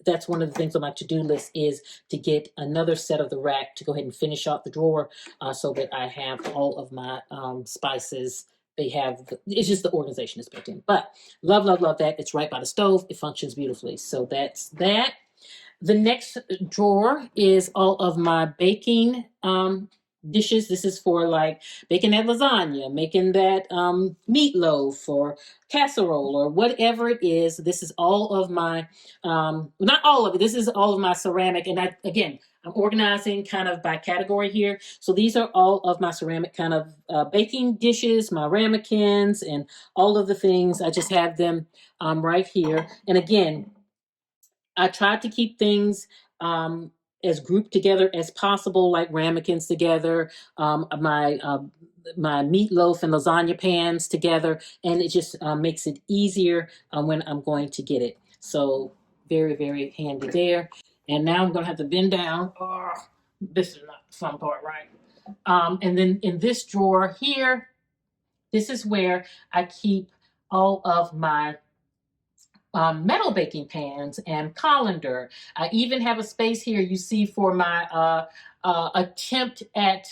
that's one of the things on my to-do list is to get another set of the rack to go ahead and finish out the drawer so that I have all of my spices. They have, it's just the organization is built in. But love, love, love that. It's right by the stove. It functions beautifully. So that's that. The next drawer is all of my baking dishes. This is for like baking that lasagna, making that meatloaf or casserole or whatever it is. This is all of my, not all of it, this is all of my ceramic. And I'm organizing kind of by category here. So these are all of my ceramic kind of baking dishes, my ramekins, and all of the things. I just have them right here. And again, I tried to keep things as grouped together as possible, like ramekins together, my meatloaf and lasagna pans together, and it just makes it easier when I'm going to get it. So very, very handy there. And now I'm going to have to bend down. Oh, this is not the fun part, right? And then in this drawer here, this is where I keep all of my metal baking pans and colander. I even have a space here you see for my attempt at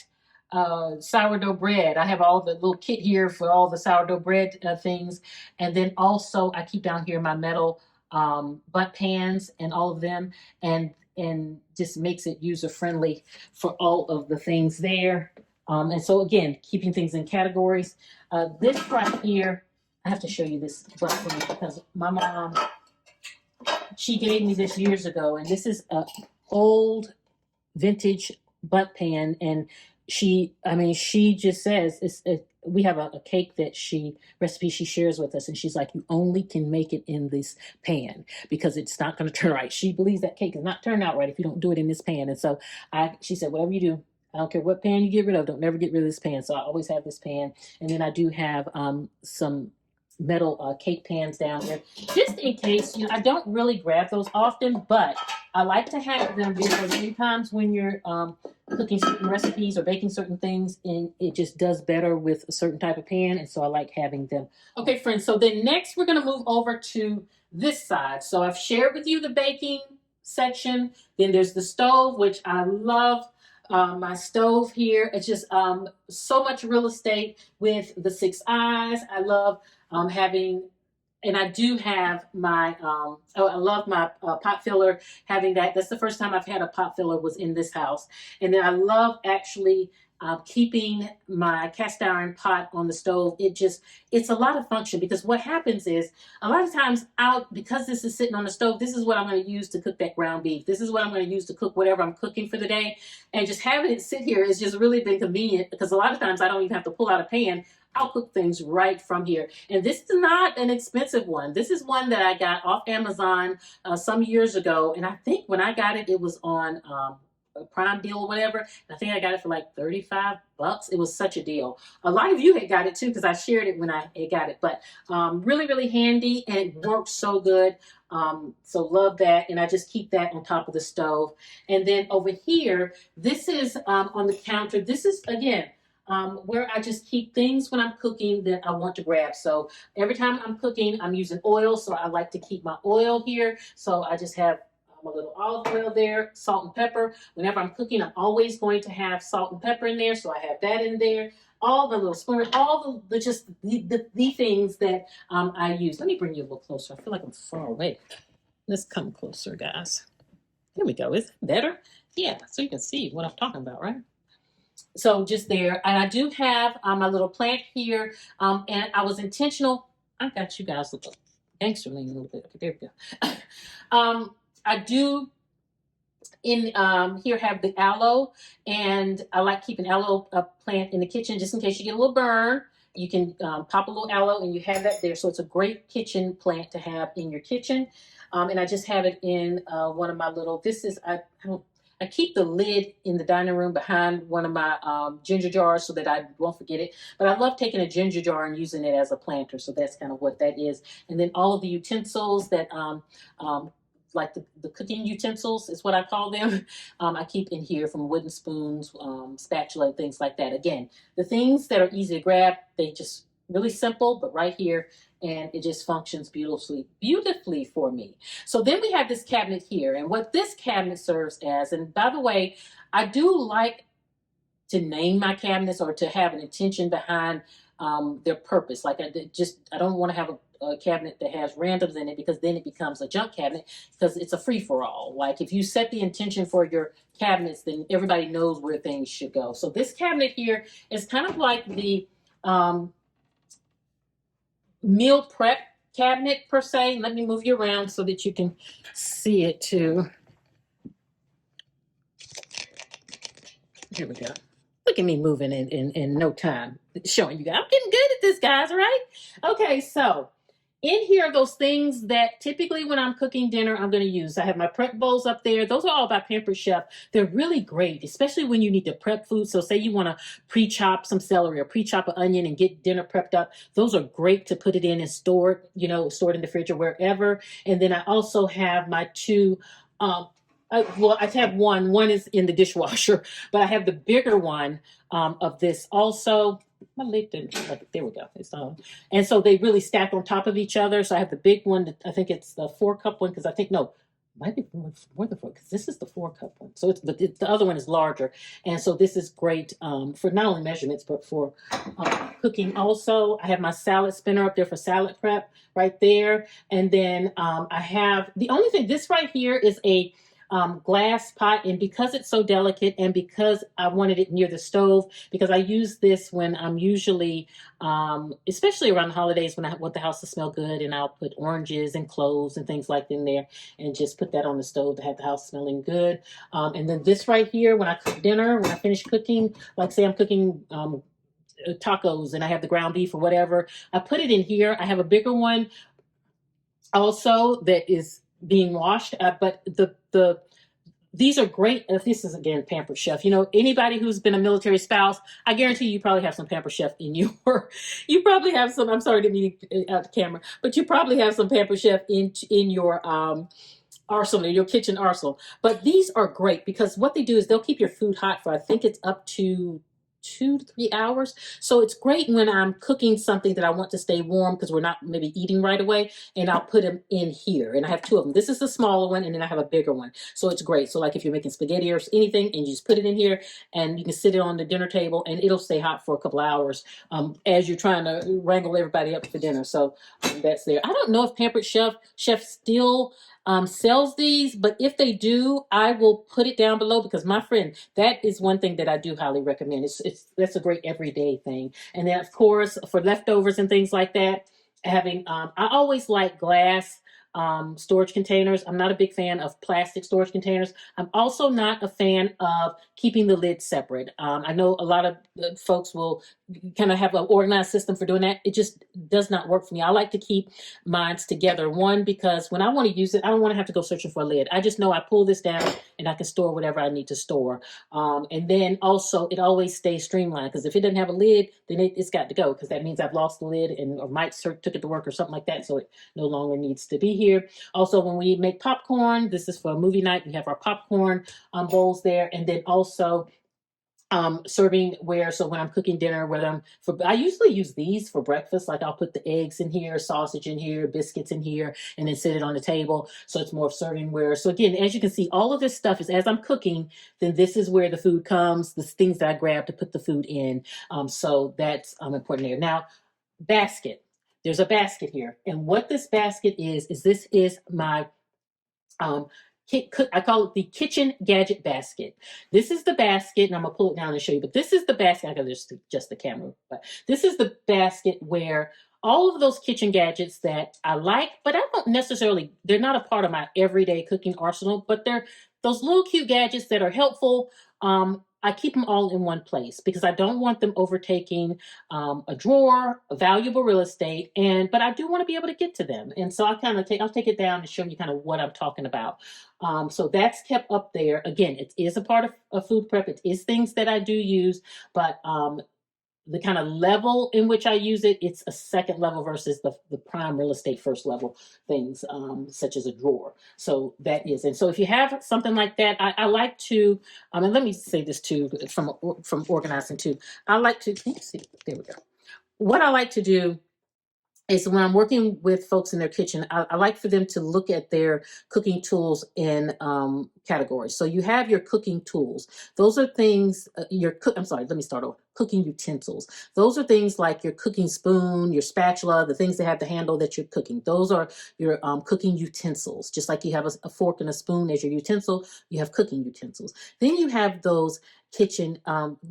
sourdough bread. I have all the little kit here for all the sourdough bread things. And then also I keep down here my metal butt pans and all of them, and just makes it user friendly for all of the things there. And so again, keeping things in categories. This right here, I have to show you this butt pan because my mom, she gave me this years ago, and this is a old vintage butt pan, and she just says we have a cake that recipe she shares with us, and she's like, you only can make it in this pan because it's not going to turn right. She believes that cake is not turn out right if you don't do it in this pan. And so she said, whatever you do, I don't care what pan you get rid of, don't never get rid of this pan. So I always have this pan. And then I do have some metal cake pans down there just in case. I don't really grab those often, but I like to have them because sometimes when you're cooking certain recipes or baking certain things, and it just does better with a certain type of pan, and so I like having them. Okay, friends, so then next we're going to move over to this side. So I've shared with you the baking section. Then there's the stove, which I love. My stove here, it's just so much real estate with the 6 eyes. I love having, and I do have my, oh, I love my pot filler, having that. That's the first time I've had a pot filler was in this house. And then I love actually keeping my cast iron pot on the stove. It's a lot of function, because what happens is a lot of times because this is sitting on the stove, this is what I'm going to use to cook that ground beef. This is what I'm going to use to cook whatever I'm cooking for the day. And just having it sit here has just really been convenient, because a lot of times I don't even have to pull out a pan. I'll cook things right from here. And this is not an expensive one. This is one that I got off Amazon some years ago. And I think when I got it, it was on a Prime deal or whatever. And I think I got it for like $35. It was such a deal. A lot of you had got it too, because I shared it when I got it. But really, really handy, and it works so good. So love that. And I just keep that on top of the stove. And then over here, this is on the counter. This is, again, where I just keep things when I'm cooking that I want to grab. So every time I'm cooking, I'm using oil. So I like to keep my oil here. So I just have a little olive oil there, salt and pepper. Whenever I'm cooking, I'm always going to have salt and pepper in there. So I have that in there. All the little spoons, all the things that I use. Let me bring you a little closer. I feel like I'm far away. Let's come closer, guys. There we go. Is it better? Yeah, so you can see what I'm talking about, right? So just there. And I do have my little plant here. And I was intentional. I got you guys look gangster lean a little bit. Okay, there we go. I do in here have the aloe, and I like keeping aloe plant in the kitchen just in case you get a little burn. You can pop a little aloe and you have that there. So it's a great kitchen plant to have in your kitchen. And I just have it in one of my little, this is, I keep the lid in the dining room behind one of my ginger jars so that I won't forget it. But I love taking a ginger jar and using it as a planter. So that's kind of what that is. And then all of the utensils that, like the cooking utensils is what I call them. I keep in here, from wooden spoons, spatula, and things like that. Again, the things that are easy to grab, they just really simple, but right here, and it just functions beautifully for me. So then we have this cabinet here, and what this cabinet serves as, and by the way, I do like to name my cabinets or to have an intention behind their purpose. Like I don't want to have a cabinet that has randoms in it, because then it becomes a junk cabinet, because it's a free-for-all. Like if you set the intention for your cabinets, then everybody knows where things should go. So this cabinet here is kind of like the meal prep cabinet per se. Let me move you around so that you can see it too. Here we go. Look at me moving in no time, showing you guys. I'm getting good at this, guys, right? Okay, so in here are those things that typically when I'm cooking dinner, I'm going to use. I have my prep bowls up there. Those are all by Pampered Chef. They're really great, especially when you need to prep food. So say you want to pre-chop some celery or pre-chop an onion and get dinner prepped up. Those are great to put it in and store it, store it in the fridge or wherever. And then I also have my two, well, I have one is in the dishwasher, but I have the bigger one of this also. My lid didn't, there we go. It's on. And so they really stack on top of each other. So I have the big one, I think it's the 4-cup one, because I think, no, might be more than 4, because this is the 4-cup one. So but the other one is larger. And so this is great for not only measurements, but for cooking also. I have my salad spinner up there for salad prep right there. And then I have, the only thing, this right here is a glass pot, and because it's so delicate, and because I wanted it near the stove, because I use this when I'm usually, especially around the holidays, when I want the house to smell good, and I'll put oranges and cloves and things like that in there, and just put that on the stove to have the house smelling good. And then this right here, when I cook dinner, when I finish cooking, like say I'm cooking tacos and I have the ground beef or whatever, I put it in here. I have a bigger one also that is being washed, but these are great. This is again Pampered Chef. Anybody who's been a military spouse, I guarantee you probably have some Pampered Chef in your. You probably have some. I'm sorry to mean out the camera, but you probably have some Pampered Chef in your arsenal, in your kitchen arsenal. But these are great because what they do is they'll keep your food hot for, I think it's up to 2 to 3 hours. So it's great when I'm cooking something that I want to stay warm because we're not maybe eating right away, and I'll put them in here. And I have two of them. This is the smaller one, and then I have a bigger one. So it's great. So like if you're making spaghetti or anything, and you just put it in here, and you can sit it on the dinner table, and it'll stay hot for a couple of hours as you're trying to wrangle everybody up for dinner. So that's there. I don't know if Pampered Chef still sells these, but if they do, I will put it down below because my friend, that is one thing that I do highly recommend. It's that's a great everyday thing. And then of course for leftovers and things like that, having I always like glass storage containers. I'm not a big fan of plastic storage containers. I'm also not a fan of keeping the lid separate. I know a lot of folks will kind of have an organized system for doing that. It just does not work for me. I like to keep mines together. One, because when I want to use it, I don't want to have to go searching for a lid. I just know I pull this down and I can store whatever I need to store. And then also it always stays streamlined because if it doesn't have a lid, then it's got to go because that means I've lost the lid or Mike took it to work or something like that. So it no longer needs to be here. Also, when we make popcorn, this is for a movie night. We have our popcorn bowls there. And then also serving where, so when I'm cooking dinner, I usually use these for breakfast. Like I'll put the eggs in here, sausage in here, biscuits in here, and then sit it on the table. So it's more of serving where. So again, as you can see, all of this stuff is as I'm cooking, then this is where the food comes, the things that I grab to put the food in. So that's important there. Now, basket. There's a basket here. And what this basket is this is my um, I call it the kitchen gadget basket. This is the basket, and I'm gonna pull it down and show you. But this is the basket. I gotta just the camera, but this is the basket where all of those kitchen gadgets that I like, but I don't necessarily. They're not a part of my everyday cooking arsenal, but they're those little cute gadgets that are helpful. I keep them all in one place because I don't want them overtaking a drawer, a valuable real estate, but I do want to be able to get to them. And so I'll take it down and show you kind of what I'm talking about. So that's kept up there. Again, it is a part of food prep. It is things that I do use, but the kind of level in which I use it, it's a second level versus the prime real estate first level things, such as a drawer. So that is, and so if you have something like that, I like to, and let me say this too, from organizing too. I like to, see, there we go. What I like to do is when I'm working with folks in their kitchen, I like for them to look at their cooking tools in categories. So you have your cooking tools. Those are things, I'm sorry, let me start over. Cooking utensils. Those are things like your cooking spoon, your spatula, the things that have the handle that you're cooking. Those are your cooking utensils. Just like you have a fork and a spoon as your utensil, you have cooking utensils. Then you have those kitchen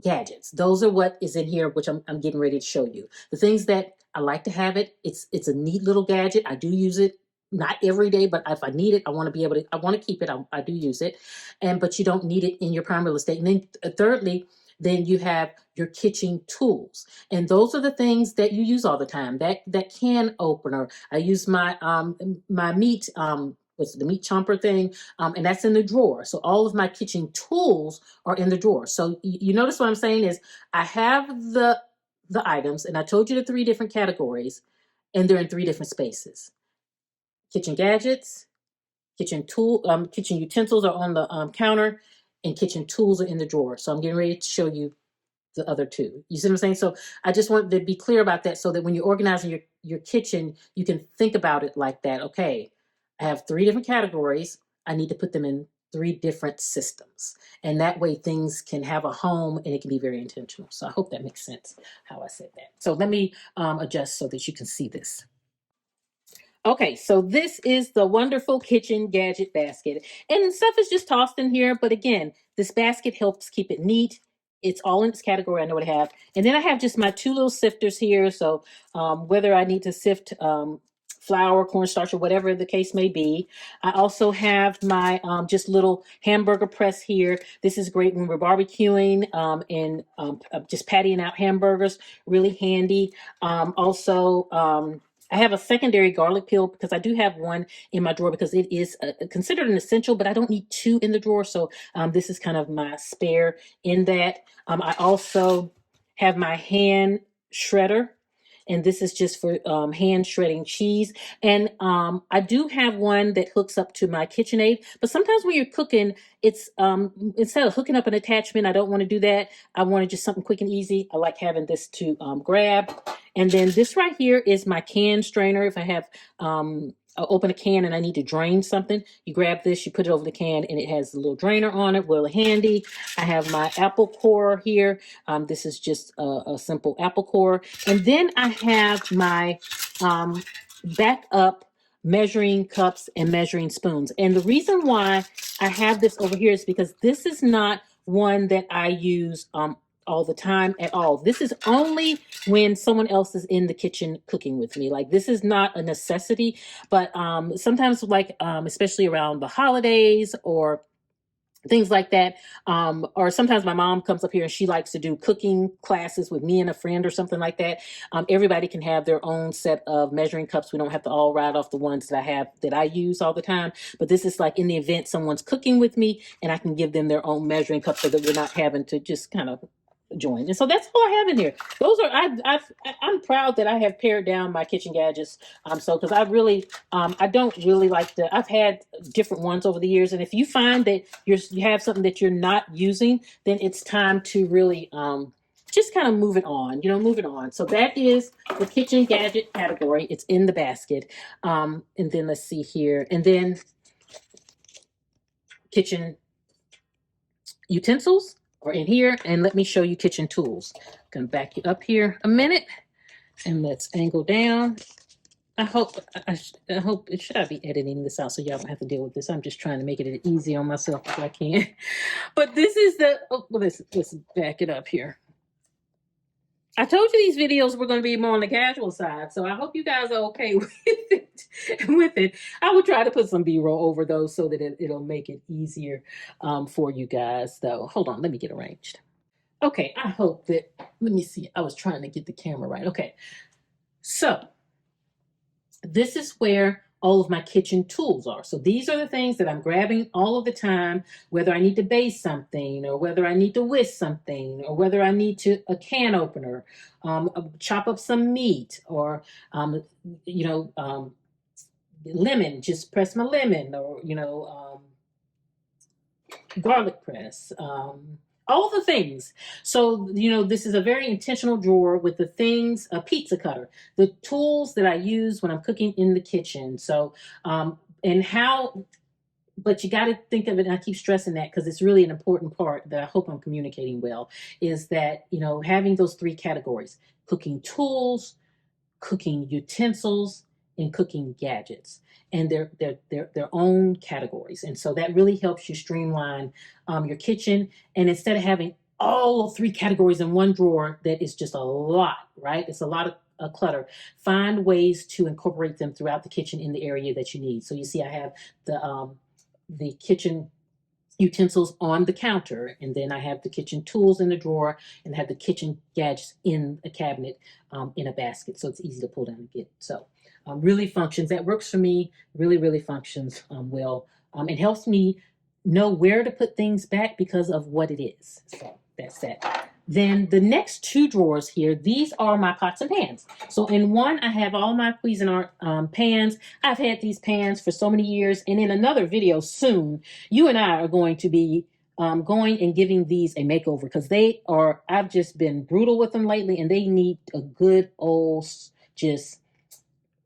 gadgets. Those are what is in here, which I'm getting ready to show you. The things that I like to have it. It's a neat little gadget. I do use it not every day, but if I need it, I want to keep it. I do use it. But you don't need it in your prime real estate. And then thirdly, then you have your kitchen tools. And those are the things that you use all the time. That can opener. I use my my meat what's the meat chomper thing, and that's in the drawer. So all of my kitchen tools are in the drawer. So you notice what I'm saying is I have the items, and I told you the 3 different categories, and they're in 3 different spaces. Kitchen gadgets, kitchen utensils are on the counter, and kitchen tools are in the drawer. So I'm getting ready to show you the other 2. You see what I'm saying? So I just want to be clear about that so that when you're organizing your kitchen, you can think about it like that. Okay, I have 3 different categories. I need to put them in 3 different systems. And that way things can have a home and it can be very intentional. So I hope that makes sense how I said that. So let me adjust so that you can see this. Okay, so this is the wonderful kitchen gadget basket. And stuff is just tossed in here. But again, this basket helps keep it neat. It's all in its category. I know what I have. And then I have just my 2 little sifters here. So whether I need to sift flour, cornstarch, or whatever the case may be. I also have my just little hamburger press here. This is great when we're barbecuing and just pattying out hamburgers. Really handy. I have a secondary garlic peel because I do have one in my drawer because it is considered an essential, but I don't need 2 in the drawer. So this is kind of my spare in that. I also have my hand shredder. and this is just for hand shredding cheese. And I do have one that hooks up to my KitchenAid, but sometimes when you're cooking, it's instead of hooking up an attachment, I don't want to do that. I want to just something quick and easy. I like having this to grab. And then this right here is my can strainer. If I have I'll open a can and I need to drain something, you grab this, you put it over the can, and it has a little drainer on it, really handy. I have my apple core here. This is just a simple apple core. And then I have my backup measuring cups and measuring spoons. And the reason why I have this over here is because this is not one that I use all the time at all. This is only when someone else is in the kitchen cooking with me. Like, this is not a necessity, but sometimes, like especially around the holidays or things like that, or sometimes my mom comes up here and she likes to do cooking classes with me and a friend or something like that. Everybody can have their own set of measuring cups. We don't have to all ride off the ones that I have that I use all the time, but this is like in the event someone's cooking with me and I can give them their own measuring cup so that we're not having to just kind of join. And so that's all I have in here. Those are I'm proud that I have pared down my kitchen gadgets. So because I really I don't really like the, I've had different ones over the years, and if you find that you have something that you're not using, then it's time to really just kind of move it on, move it on. So that is the kitchen gadget category. It's in the basket. And then let's see here, and then kitchen utensils are in here, and let me show you kitchen tools. I'm gonna back you up here a minute, and let's angle down. I hope should I be editing this out so y'all don't have to deal with this. I'm just trying to make it as easy on myself as I can. But this is the let's back it up here. I told you these videos were going to be more on the casual side, so I hope you guys are okay with it. I will try to put some B-roll over those so that it'll make it easier for you guys, though. Hold on, let me get arranged. Okay, I hope that, let me see. I was trying to get the camera right. Okay, so this is where all of my kitchen tools are. So these are the things that I'm grabbing all of the time, whether I need to base something, or whether I need to whisk something, or whether I need a can opener, chop up some meat, or, lemon, just press my lemon, or, garlic press, all the things. So, this is a very intentional drawer with the things, a pizza cutter, the tools that I use when I'm cooking in the kitchen. So, but you got to think of it, and I keep stressing that because it's really an important part that I hope I'm communicating well, is that, having those three categories: cooking tools, cooking utensils, and cooking gadgets, and their own categories. And so that really helps you streamline your kitchen. And instead of having all three categories in one drawer, that is just a lot, right? It's a lot of clutter. Find ways to incorporate them throughout the kitchen in the area that you need. So you see, I have the kitchen utensils on the counter, and then I have the kitchen tools in the drawer, and I have the kitchen gadgets in a cabinet in a basket, so it's easy to pull down and get. So really functions. That works for me. Really functions well, and helps me know where to put things back because of what it is. So that's that. Then the next two drawers here, these are my pots and pans. So in one, I have all my Cuisinart pans. I've had these pans for so many years. And in another video soon, you and I are going to be going and giving these a makeover, because I've just been brutal with them lately, and they need a good old just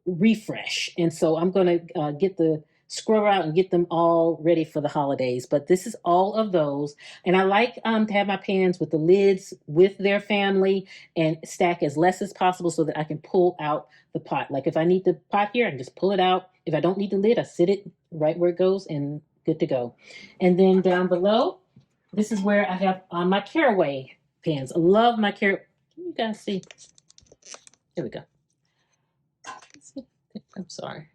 refresh. And so I'm going to get the scrub out and get them all ready for the holidays. But this is all of those. And I like to have my pans with the lids with their family and stack as less as possible so that I can pull out the pot. Like if I need the pot here, I can just pull it out. If I don't need the lid, I sit it right where it goes and good to go. And then down below, this is where I have my caraway pans. I love my caraway. Can you guys see? There we go. I'm sorry.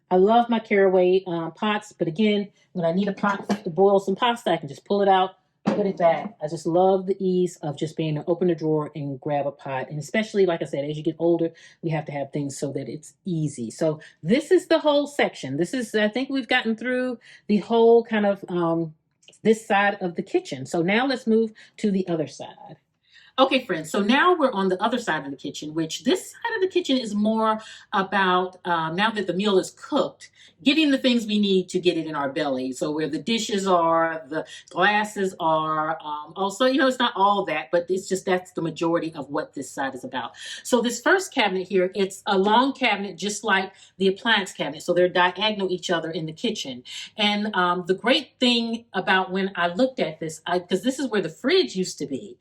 I love my caraway pots, but again, when I need a pot to boil some pasta, I can just pull it out, put it back. I just love the ease of just being able to open a drawer and grab a pot. And especially, like I said, as you get older, we have to have things so that it's easy. So this is the whole section. I think we've gotten through the whole kind of this side of the kitchen. So now let's move to the other side. Okay, friends, so now we're on the other side of the kitchen, which this side of the kitchen is more about now that the meal is cooked, getting the things we need to get it in our belly. So, where the dishes are, the glasses are, also, it's not all that, but it's just that's the majority of what this side is about. So, this first cabinet here, it's a long cabinet, just like the appliance cabinet. So, they're diagonal each other in the kitchen. And the great thing about when I looked at this, because this is where the fridge used to be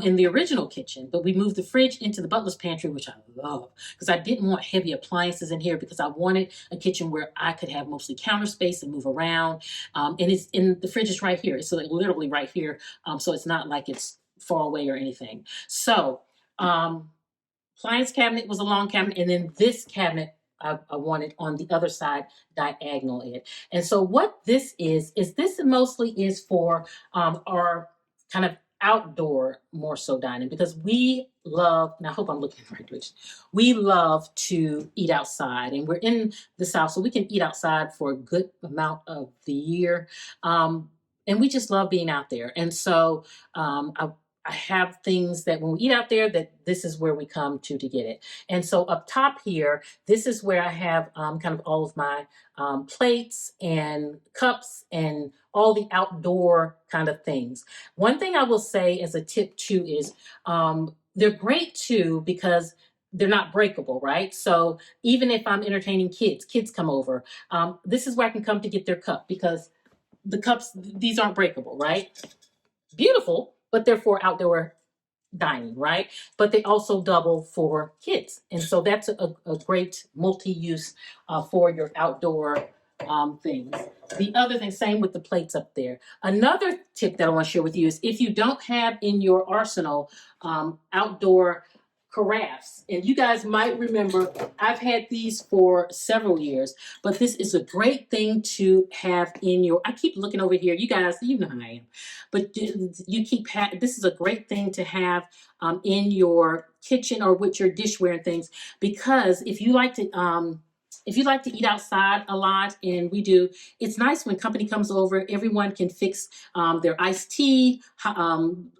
in the original kitchen, but we moved the fridge into the butler's pantry, which I love because I didn't want heavy appliances in here because I wanted a kitchen where I could have mostly counter space and move around. And it's in the fridge is right here. It's like literally right here. So it's not like it's far away or anything. So appliance cabinet was a long cabinet, and then this cabinet I wanted on the other side, diagonal it. And so what this is this mostly is for our kind of outdoor more so dining because we love, and I hope I'm looking right, Rich. We love to eat outside, and we're in the South, so we can eat outside for a good amount of the year. And we just love being out there. And so I have things that when we eat out there, that this is where we come to get it. And so up top here, this is where I have kind of all of my plates and cups and all the outdoor kind of things. One thing I will say as a tip too is they're great too because they're not breakable, right? So even if I'm entertaining kids come over, this is where I can come to get their cup because the cups, these aren't breakable, right? Beautiful, but they're for outdoor dining, right? But they also double for kids. And so that's a great multi-use for your outdoor things. The other thing, same with the plates up there. Another tip that I want to share with you is if you don't have in your arsenal outdoor carafes, and you guys might remember, I've had these for several years, but this is a great thing to have in your, I keep looking over here, you guys, you know how I am, but you keep, this is a great thing to have in your kitchen or with your dishware and things, because if you like to eat outside a lot, and we do, it's nice when company comes over, everyone can fix their iced tea,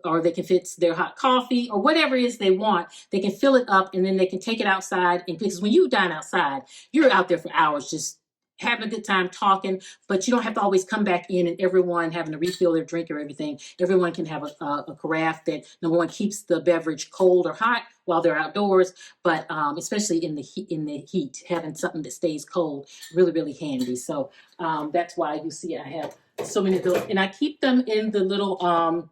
or they can fix their hot coffee, or whatever it is they want. They can fill it up, and then they can take it outside. And because when you dine outside, you're out there for hours just having a good time talking, but you don't have to always come back in and everyone having to refill their drink or everything. Everyone can have a carafe that, number one, keeps the beverage cold or hot while they're outdoors, but especially in the heat, having something that stays cold, really, really handy. So that's why you see I have so many of those, and I keep them in the little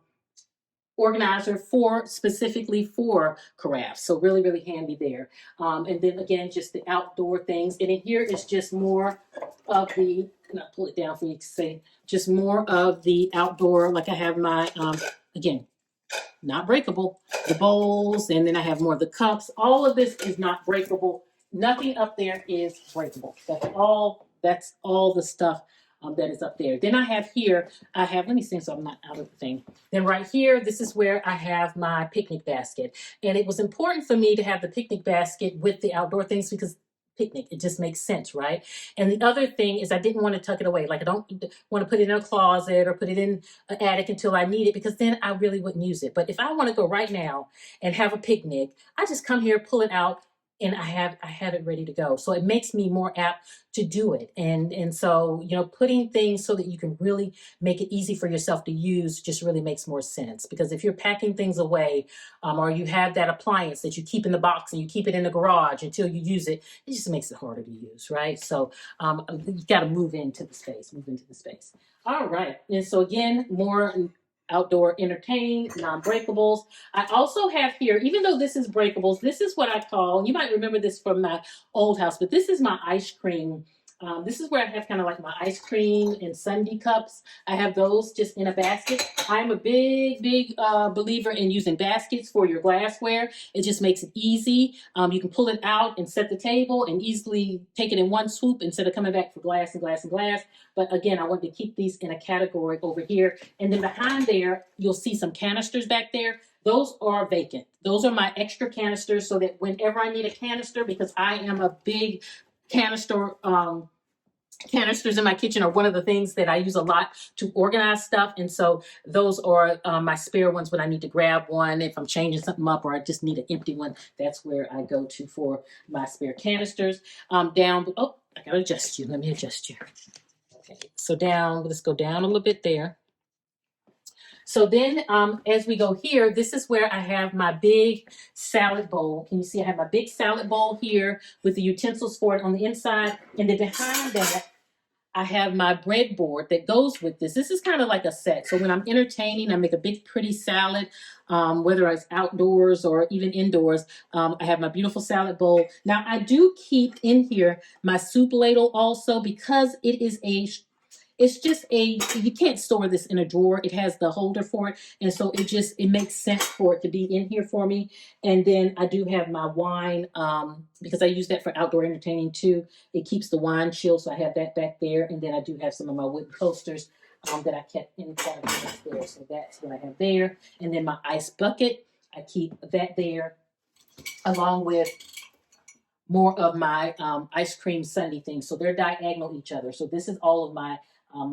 organizer specifically for carafes. So really, really handy there. And then again, just the outdoor things. And in here is just more of the, and I'll pull it down for you to see, just more of the outdoor, like I have my, again, not breakable, the bowls, and then I have more of the cups. All of this is not breakable. Nothing up there is breakable. That's all the stuff that is up there. Then I have here, let me see so I'm not out of the thing. Then right here, this is where I have my picnic basket. And it was important for me to have the picnic basket with the outdoor things because picnic, it just makes sense, right? And the other thing is I didn't want to tuck it away. Like I don't want to put it in a closet or put it in an attic until I need it because then I really wouldn't use it. But if I want to go right now and have a picnic, I just come here, pull it out, and I have it ready to go. So it makes me more apt to do it. And so, putting things so that you can really make it easy for yourself to use just really makes more sense. Because if you're packing things away, or you have that appliance that you keep in the box and you keep it in the garage until you use it, it just makes it harder to use, right? So you got to move into the space. All right. And so again, more outdoor entertain, non-breakables. I also have here, even though this is breakables, this is what I call, you might remember this from my old house, but this is my ice cream. This is where I have kind of like my ice cream and sundae cups. I have those just in a basket. I'm a big believer in using baskets for your glassware. It just makes it easy. You can pull it out and set the table and easily take it in one swoop instead of coming back for glass and glass and glass. But again, I want to keep these in a category over here. And then behind there, you'll see some canisters back there. Those are vacant. Those are my extra canisters so that whenever I need a canister, because I am a big canister canisters in my kitchen are one of the things that I use a lot to organize stuff. And so those are my spare ones when I need to grab one. If I'm changing something up or I just need an empty one, that's where I go to for my spare canisters. Oh, I gotta adjust you. Let me adjust you. Okay, so let's go down a little bit there. So then as we go here, this is where I have my big salad bowl. Can you see I have my big salad bowl here with the utensils for it on the inside. And then behind that, I have my breadboard that goes with this. This is kind of like a set. So when I'm entertaining, I make a big, pretty salad, whether it's outdoors or even indoors. I have my beautiful salad bowl. Now, I do keep in here my soup ladle also because it's just you can't store this in a drawer. It has the holder for it. And so it makes sense for it to be in here for me. And then I do have my wine, because I use that for outdoor entertaining too. It keeps the wine chilled. So I have that back there. And then I do have some of my wooden coasters that I kept in front of me there. So that's what I have there. And then my ice bucket, I keep that there along with more of my ice cream sundae things. So they're diagonal each other. So this is all of my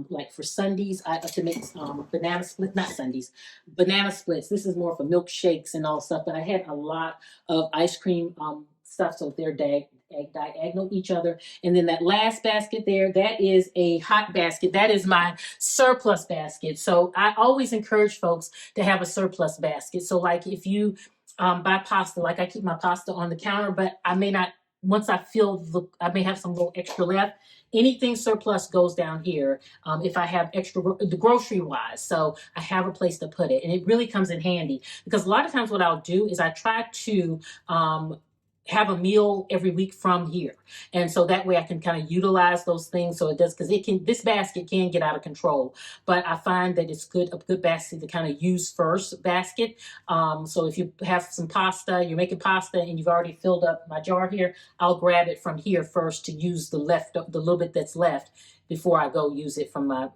like for Sundays, I to make banana split, not Sundays, banana splits. This is more for milkshakes and all stuff. But I had a lot of ice cream stuff, so they're diagonal each other. And then that last basket there, that is a hot basket. That is my surplus basket. So I always encourage folks to have a surplus basket. So like if you buy pasta, like I keep my pasta on the counter, but I may not. Once I I may have some little extra left. Anything surplus goes down here if I have extra, the grocery wise. So I have a place to put it. And it really comes in handy because a lot of times what I'll do is I try to have a meal every week from here. And so that way I can kind of utilize those things. So it does, because this basket can get out of control, but I find that it's a good basket to kind of use first basket. So if you have some pasta, you're making pasta and you've already filled up my jar here, I'll grab it from here first to use the little bit that's left before I go use it from my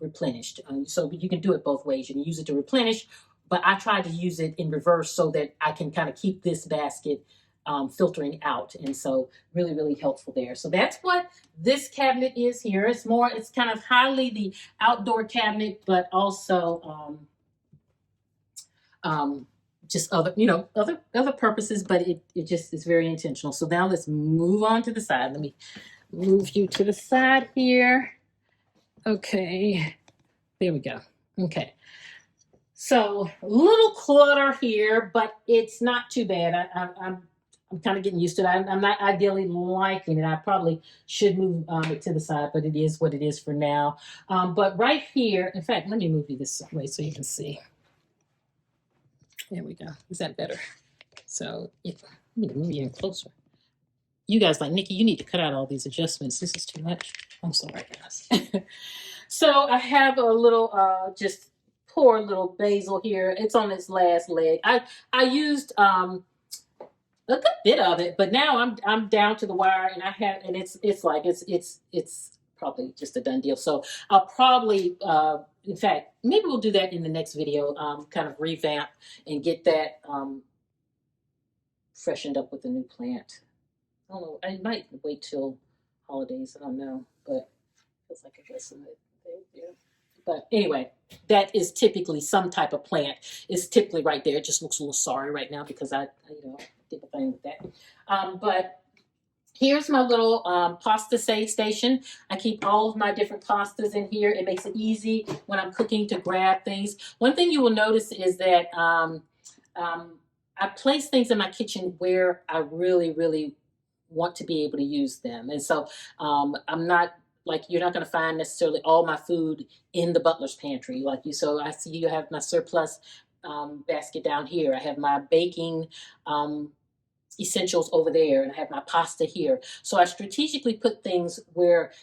replenished. So you can do it both ways. You can use it to replenish, but I try to use it in reverse so that I can kind of keep this basket filtering out. And so really, really helpful there. So that's what this cabinet is here. It's kind of highly the outdoor cabinet, but also just other purposes, but it just is very intentional. So now let's move on to the side. Let me move you to the side here. Okay, there we go. Okay. So a little clutter here, but it's not too bad. I'm kind of getting used to it. I'm not ideally liking it. I probably should move it to the side, but it is what it is for now. But right here, in fact, let me move you this way so you can see. There we go. Is that better? So let me move you in closer. You guys like, Nikki, you need to cut out all these adjustments. This is too much. I'm sorry, guys. So I have a little, just poor little basil here. It's on its last leg. I used a good bit of it, but now I'm down to the wire, and it's probably just a done deal. So I'll probably, in fact, maybe we'll do that in the next video, kind of revamp and get that freshened up with a new plant. I don't know. I might wait till holidays. I don't know, but feels like I got some of it there. But anyway, that is typically some type of plant. It's typically right there. It just looks a little sorry right now because I did a thing with that. But here's my little pasta save station. I keep all of my different pastas in here. It makes it easy when I'm cooking to grab things. One thing you will notice is that I place things in my kitchen where I really, really want to be able to use them. And so I'm not, like, you're not going to find necessarily all my food in the butler's pantry. So I see you have my surplus basket down here. I have my baking essentials over there, and I have my pasta here. So I strategically put things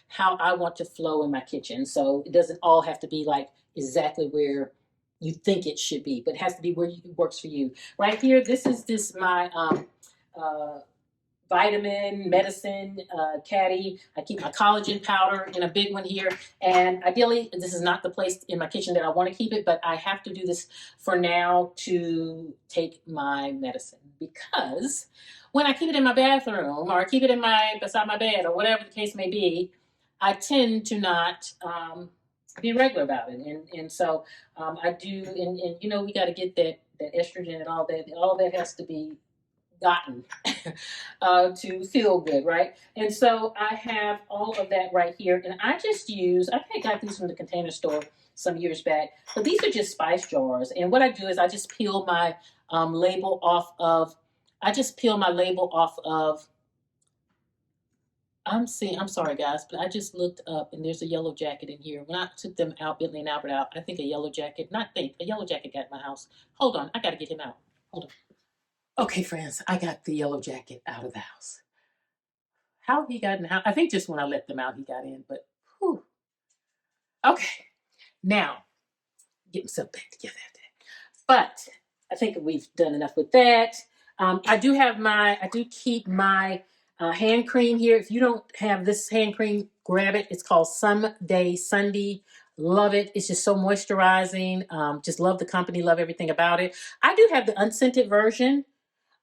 how I want to flow in my kitchen. So it doesn't all have to be like exactly where you think it should be, but it has to be where it works for you. Right here, this is my vitamin, medicine, caddy. I keep my collagen powder in a big one here. And ideally, this is not the place in my kitchen that I want to keep it, but I have to do this for now to take my medicine, because when I keep it in my bathroom or I keep it beside my bed or whatever the case may be, I tend to not be regular about it. And so I do, and you know, we got to get that estrogen and all that has to be gotten to feel good, right? And so I have all of that right here, and I just use, I think I got these from the Container Store some years back, but these are just spice jars. And what I do is I just peel my label off of, I just peel my label off of, I'm sorry guys, but I just looked up and there's a yellow jacket in here. When I took them out, Bentley and Albert out, I think a yellow jacket, not think, a yellow jacket got in my house. Hold on, I gotta get him out. Hold on. Okay, friends, I got the yellow jacket out of the house. How he got in the house? I think just when I let them out, he got in, but whew. Okay, now get himself back together after that. But I think we've done enough with that. I do keep my hand cream here. If you don't have this hand cream, grab it. It's called Someday Sunday. Love it. It's just so moisturizing. Just love the company. Love everything about it. I do have the unscented version.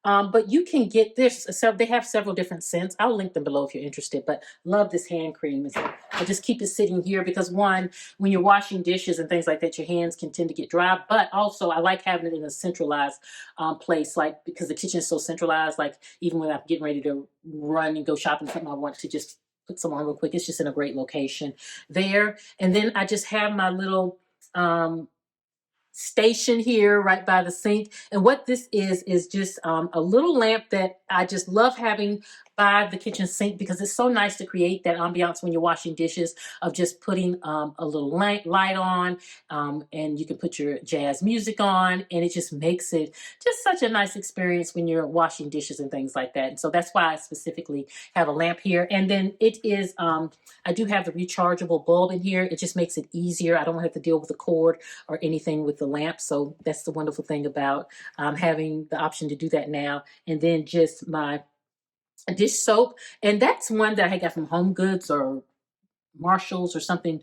But you can get this. So they have several different scents. I'll link them below if you're interested. But love this hand cream. I just keep it sitting here because one, when you're washing dishes and things like that, your hands can tend to get dry. But also, I like having it in a centralized place, like because the kitchen is so centralized. Like even when I'm getting ready to run and go shopping, something I want to just put some on real quick. It's just in a great location there. And then I just have my little station here right by the sink. And what this is just a little lamp that I just love having by the kitchen sink because it's so nice to create that ambiance when you're washing dishes of just putting a little light on, and you can put your jazz music on, and it just makes it just such a nice experience when you're washing dishes and things like that. And so that's why I specifically have a lamp here. And then it is I do have the rechargeable bulb in here. It just makes it easier. I don't have to deal with the cord or anything with the lamp. So that's the wonderful thing about having the option to do that now. And then just my dish soap. And that's one that I got from HomeGoods or Marshalls or something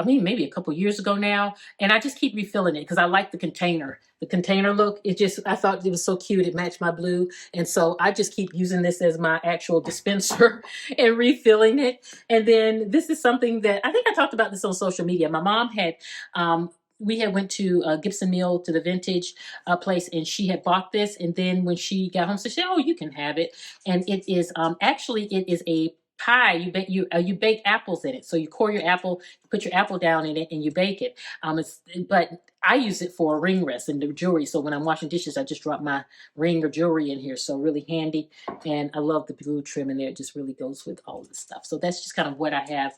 maybe a couple years ago now. And I just keep refilling it because I like the container look. I thought it was so cute. It matched my blue. And so I just keep using this as my actual dispenser and refilling it. And then this is something that I think I talked about this on social media. My mom we had went to Gibson Mill to the vintage place, and she had bought this. And then when she got home, she said, "Oh, you can have it." And it is it is a pie. You bake apples in it. So you core your apple, you put your apple down in it, and you bake it. But I use it for a ring rest and the jewelry. So when I'm washing dishes, I just drop my ring or jewelry in here. So really handy. And I love the blue trim in there. It just really goes with all of the stuff. So that's just kind of what I have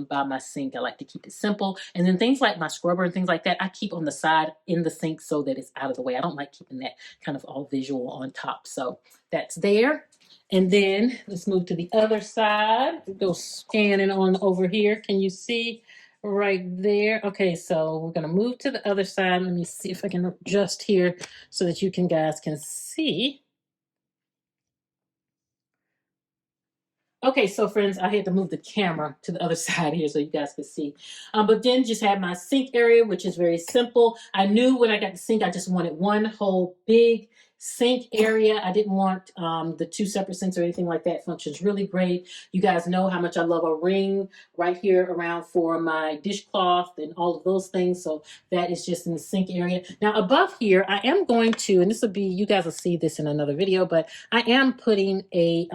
by my sink. I like to keep it simple. And then things like my scrubber and things like that, I keep on the side in the sink so that it's out of the way. I don't like keeping that kind of all visual on top. So that's there. And then let's move to the other side. Go scanning on over here. Can you see right there? Okay, so we're going to move to the other side. Let me see if I can adjust here so that you guys can see. Okay, so friends, I had to move the camera to the other side here so you guys could see. But then just have my sink area, which is very simple. I knew when I got the sink, I just wanted one whole big sink area. I didn't want the two separate sinks or anything like that. Functions really great. You guys know how much I love a ring right here around for my dishcloth and all of those things. So that is just in the sink area. Now above here, I am going to, and this will be, you guys will see this in another video, but I am putting a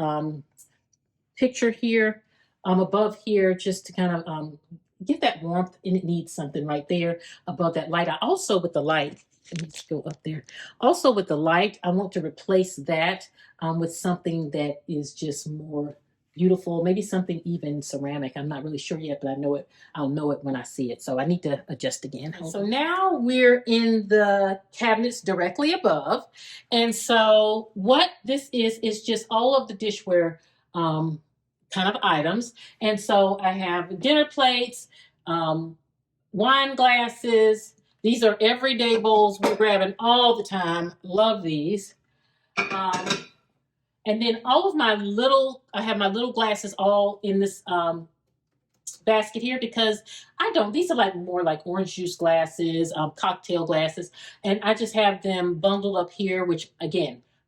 picture here above here just to kind of get that warmth, and it needs something right there above that light. I also with the light, let me just go up there. Also with the light, I want to replace that with something that is just more beautiful, maybe something even ceramic. I'm not really sure yet, but I'll know it when I see it. So I need to adjust again. So now we're in the cabinets directly above. And so what this is just all of the dishware kind of items. And so I have dinner plates, wine glasses. These are everyday bowls we're grabbing all the time. Love these. And then all of I have my little glasses all in this basket here because these are more like orange juice glasses, cocktail glasses. And I just have them bundled up here, which again,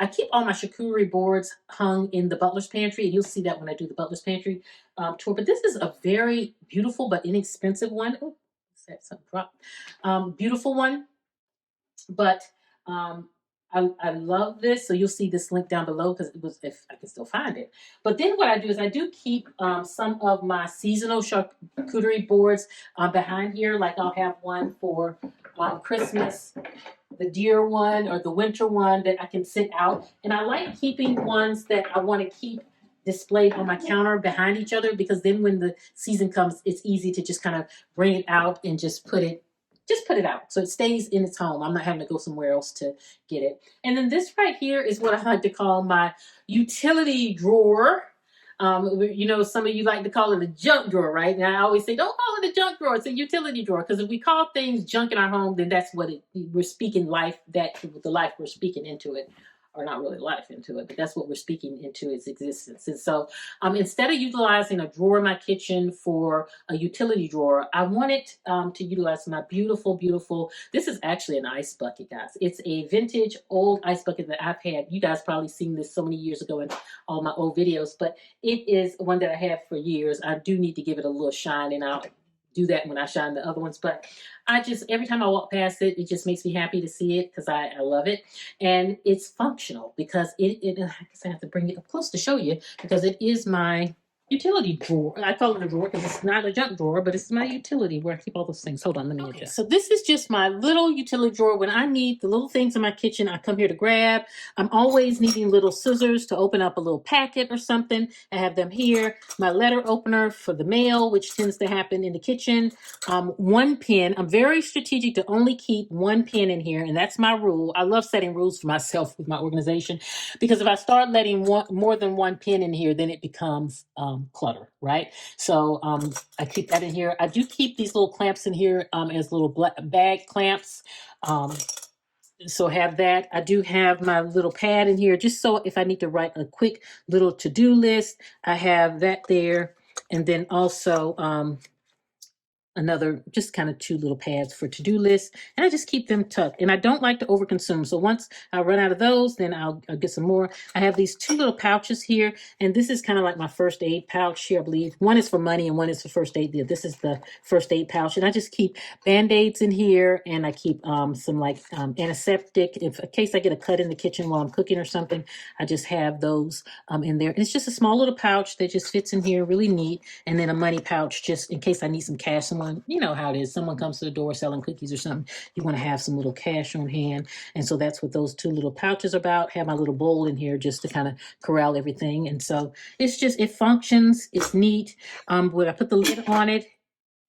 I keep all my charcuterie boards hung in the butler's pantry, and you'll see that when I do the butler's pantry tour. But this is a very beautiful but inexpensive one. Oh, something dropped. Beautiful one, but um, I love this. So you'll see this link down below because it was, if I can still find it. But then what I do is I do keep some of my seasonal charcuterie boards behind here. Like I'll have one for Christmas, the deer one or the winter one that I can sit out. And I like keeping ones that I want to keep displayed on my counter behind each other, because then when the season comes, it's easy to just kind of bring it out and just put it out. So it stays in its home. I'm not having to go somewhere else to get it. And then this right here is what I like to call my utility drawer. Some of you like to call it a junk drawer, right? And I always say, don't call it a junk drawer. It's a utility drawer. Because if we call things junk in our home, then that's what we're speaking life, the life we're speaking into it. Or not really life into it, but that's what we're speaking into its existence. And so instead of utilizing a drawer in my kitchen for a utility drawer, I wanted to utilize my beautiful, beautiful, this is actually an ice bucket, guys. It's a vintage old ice bucket that I've had. You guys probably seen this so many years ago in all my old videos, but it is one that I have for years. I do need to give it a little shine, and I'll do that when I shine the other ones. But every time I walk past it, it just makes me happy to see it because I love it. And it's functional because I guess I have to bring it up close to show you, because it is my utility drawer. I call it a drawer because it's not a junk drawer, but it's my utility where I keep all those things. Hold on, let me adjust. So this is just my little utility drawer. When I need the little things in my kitchen, I come here to grab. I'm always needing little scissors to open up a little packet or something. I have them here. My letter opener for the mail, which tends to happen in the kitchen. One pen. I'm very strategic to only keep one pen in here, and that's my rule. I love setting rules for myself with my organization, because if I start letting more than one pen in here, then it becomes clutter, right? So I keep that in here. I do keep these little clamps in here as little bag clamps. So have that. I do have my little pad in here, just so if I need to write a quick little to-do list, I have that there. And then also another, just kind of two little pads for to-do lists, and I just keep them tucked. And I don't like to overconsume, so once I run out of those, then I'll get some more. I have these two little pouches here, and this is kind of like my first aid pouch here, I believe. One is for money and one is for first aid. This is the first aid pouch, and I just keep Band-Aids in here, and I keep some like antiseptic in case I get a cut in the kitchen while I'm cooking or something. I just have those in there. And it's just a small little pouch that just fits in here, really neat. And then a money pouch just in case I need some cash. Someone, you know how it is, someone comes to the door selling cookies or something, you want to have some little cash on hand. And so that's what those two little pouches are about. Have my little bowl in here just to kind of corral everything. And so it functions, it's neat. When I put the lid on it,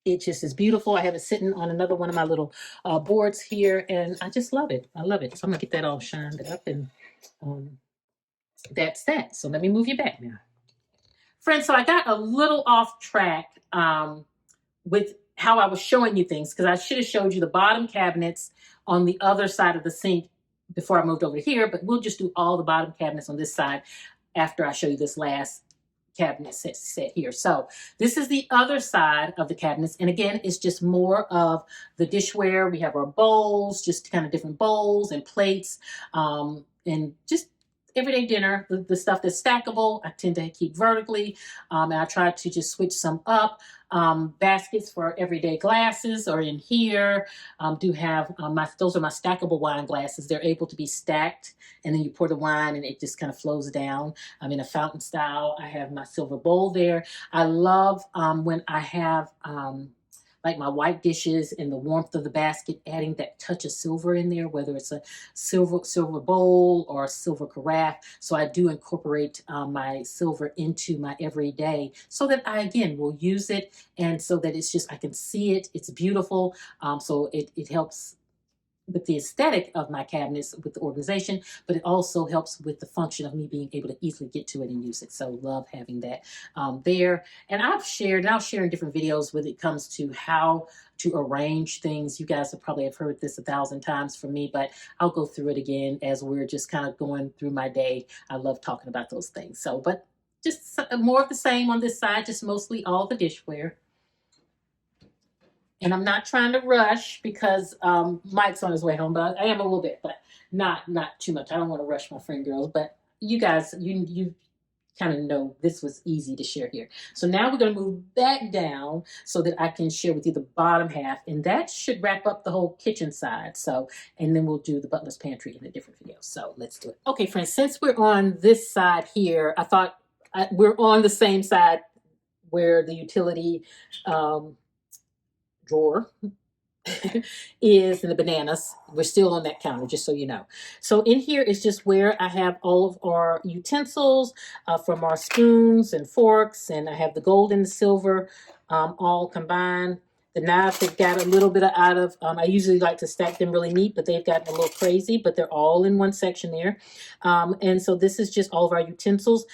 it just is beautiful. I have it sitting on another one of my little boards here, and I just love it. I love it. So I'm gonna get that all shined up, and that's that. So let me move you back now. Friends, so I got a little off track with how I was showing you things, because I should have showed you the bottom cabinets on the other side of the sink before I moved over here, but we'll just do all the bottom cabinets on this side after I show you this last cabinet set here. So this is the other side of the cabinets, and again, it's just more of the dishware. We have our bowls, just kind of different bowls and plates, and just everyday dinner. The stuff that's stackable, I tend to keep vertically, and I try to just switch some up. Baskets for everyday glasses are in here. Do have those are my stackable wine glasses. They're able to be stacked, and then you pour the wine and it just kind of flows down. I'm in a fountain style. I have my silver bowl there. I love when I have like my white dishes and the warmth of the basket, adding that touch of silver in there, whether it's a silver bowl or a silver carafe. So I do incorporate my silver into my everyday, so that I, again, will use it, and so that it's just, I can see it, it's beautiful. So it helps with the aesthetic of my cabinets with the organization, but it also helps with the function of me being able to easily get to it and use it. So love having that there. And I'll share in different videos when it comes to how to arrange things. You guys probably have heard this 1,000 times from me, but I'll go through it again as we're just kind of going through my day. I love talking about those things. So, but just more of the same on this side, just mostly all the dishware. And I'm not trying to rush because Mike's on his way home, but I am a little bit, but not too much. I don't want to rush my friend girls, but you guys, you kind of know this was easy to share here. So now we're going to move back down so that I can share with you the bottom half, and that should wrap up the whole kitchen side. So, and then we'll do the butler's pantry in a different video. So let's do it. Okay, friends, since we're on this side here, I thought we're on the same side where the utility drawer is in the bananas. We're still on that counter, just so you know. So in here is just where I have all of our utensils from our spoons and forks, and I have the gold and the silver all combined. The knives have got a little bit out of, I usually like to stack them really neat, but they've gotten a little crazy, but they're all in one section there. And so this is just all of our utensils.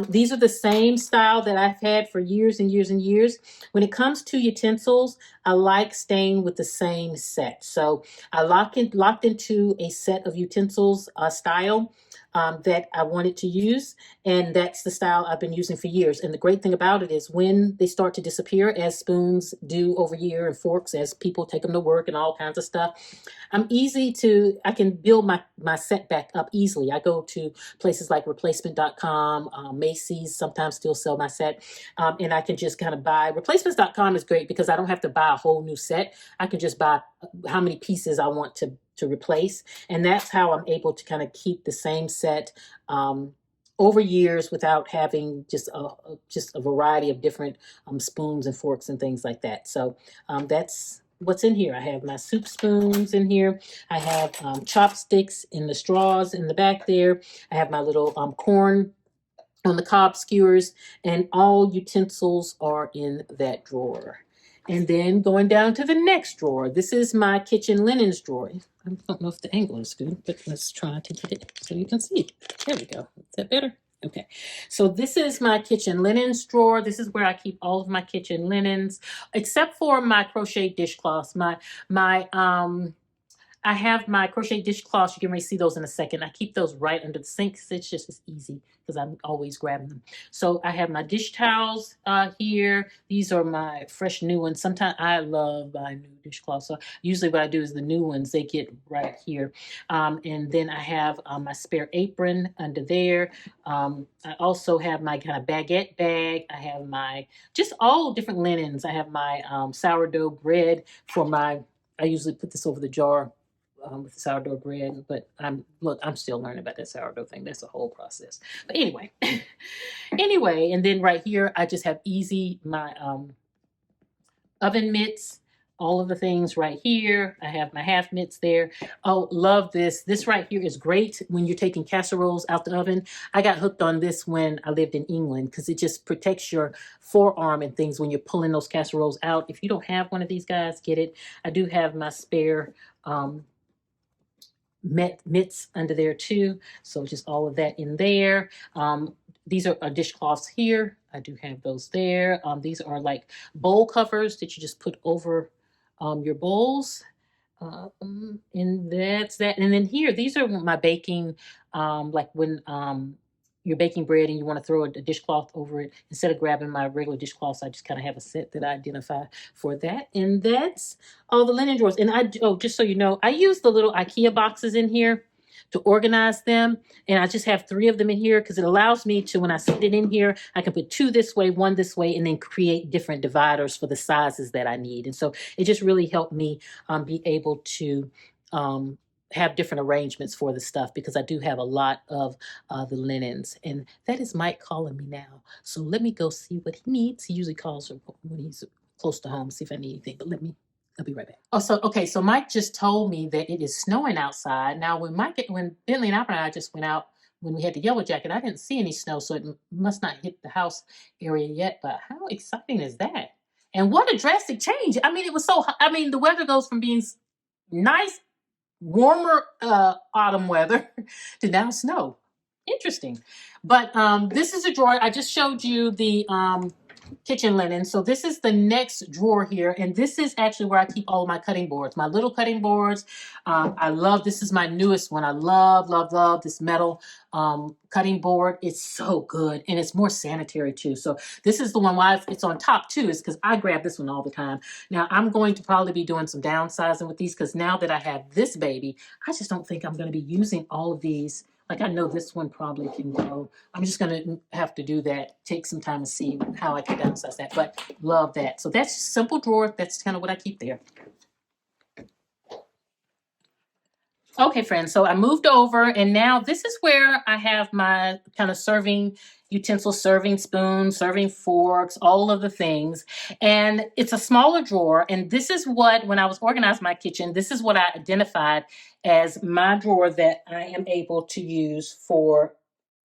These are the same style that I've had for years and years and years. When it comes to utensils, I like staying with the same set. So I locked into a set of utensils style that I wanted to use. And that's the style I've been using for years. And the great thing about it is when they start to disappear, as spoons do over here, and forks, as people take them to work and all kinds of stuff, I can build my set back up easily. I go to places like replacement.com, Macy's sometimes still sell my set. And I can just kind of buy. Replacements.com is great because I don't have to buy a whole new set. I can just buy how many pieces I want to replace. And that's how I'm able to kind of keep the same set over years without having just a variety of different spoons and forks and things like that. So that's what's in here. I have my soup spoons in here. I have chopsticks in the straws in the back there. I have my little corn on the cob skewers, and all utensils are in that drawer. And then going down to the next drawer, this is my kitchen linens drawer. I don't know if the angle is good, but let's try to get it so you can see. There we go. Is that better? Okay. So this is my kitchen linens drawer. This is where I keep all of my kitchen linens, except for my crochet dishcloths. I have my crochet dishcloths. You can really see those in a second. I keep those right under the sink because it's just as easy because I'm always grabbing them. So I have my dish towels here. These are my fresh new ones. Sometimes I love buying new dishcloths. So usually what I do is the new ones, they get right here. And then I have my spare apron under there. I also have my kind of baguette bag. I have my, just all different linens. I have my sourdough bread for I usually put this over the jar with sourdough bread, but I'm still learning about that sourdough thing. That's a whole process. But anyway, and then right here, I just have my oven mitts, all of the things right here. I have my half mitts there. Oh, love this. This right here is great when you're taking casseroles out the oven. I got hooked on this when I lived in England because it just protects your forearm and things when you're pulling those casseroles out. If you don't have one of these guys, get it. I do have my spare mitts under there too. So just all of that in there. These are dishcloths here. I do have those there. These are like bowl covers that you just put over your bowls. And that's that. And then here, these are my baking, like when you're baking bread and you want to throw a dishcloth over it. Instead of grabbing my regular dishcloths, I just kind of have a set that I identify for that. And that's all the linen drawers. And just so you know, I use the little IKEA boxes in here to organize them. And I just have 3 of them in here because it allows me to, when I set it in here, I can put 2 this way, 1 this way, and then create different dividers for the sizes that I need. And so it just really helped me be able to have different arrangements for the stuff because I do have a lot of the linens. And that is Mike calling me now. So let me go see what he needs. He usually calls when he's close to home, see if I need anything. But I'll be right back. So Mike just told me that it is snowing outside. Now, when Bentley and Albert and I just went out, when we had the yellow jacket, I didn't see any snow, so it must not hit the house area yet. But how exciting is that? And what a drastic change. I mean, it was so hot. I mean, the weather goes from being nice, warmer autumn weather to now snow. Interesting. But this is a drawer. I just showed you the kitchen linen. So this is the next drawer here, and this is actually where I keep all of my cutting boards, my little cutting boards. I love, this is my newest one. I love this metal cutting board. It's so good, and it's more sanitary too. So this is the one why it's on top too, is because I grab this one all the time. Now I'm going to probably be doing some downsizing with these, because now that I have this baby, I just don't think I'm going to be using all of these. Like, I know this one probably can go. I'm just going to have to do that, take some time to see how I can downsize that, but love that. So that's simple drawer. That's kind of what I keep there. Okay, friends, so I moved over, and now this is where I have my kind of serving utensils, serving spoons, serving forks, all of the things. And it's a smaller drawer, and this is what, when I was organizing my kitchen, this is what I identified as my drawer that I am able to use for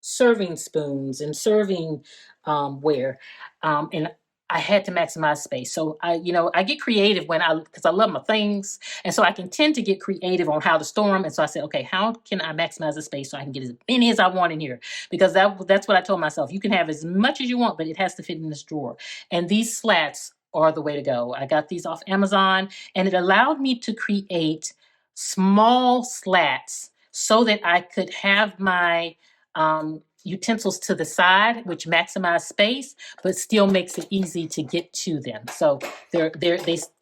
serving spoons and serving ware. And I had to maximize space. So I get creative because I love my things. And so I can tend to get creative on how to store them. And so I said, okay, how can I maximize the space so I can get as many as I want in here? Because that's what I told myself. You can have as much as you want, but it has to fit in this drawer. And these slats are the way to go. I got these off Amazon, and it allowed me to create small slats so that I could have my utensils to the side, which maximize space, but still makes it easy to get to them. So they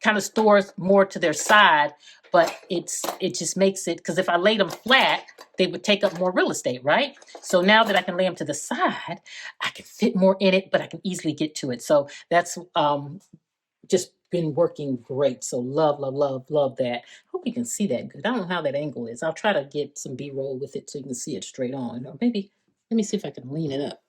kind of store more to their side, but it just makes it, because if I laid them flat, they would take up more real estate, right? So now that I can lay them to the side, I can fit more in it, but I can easily get to it. So that's just been working great. So love that. Hope you can see that good. I don't know how that angle is. I'll try to get some B-roll with it so you can see it straight on. Or maybe, let me see if I can lean it up.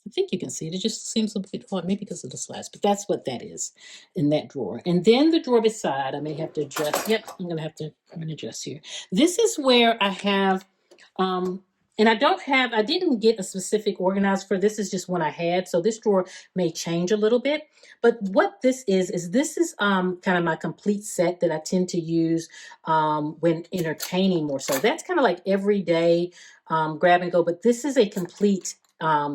I think you can see it. It just seems a bit hard, maybe because of the slats, but that's what that is in that drawer. And then the drawer beside, I may have to adjust. Yep, I'm going to have to come and adjust here. This is where I have, and I didn't get a specific organizer for this. Is just one I had. So this drawer may change a little bit. But what this is this is kind of my complete set that I tend to use when entertaining more. So that's kind of like everyday grab and go. But this is a complete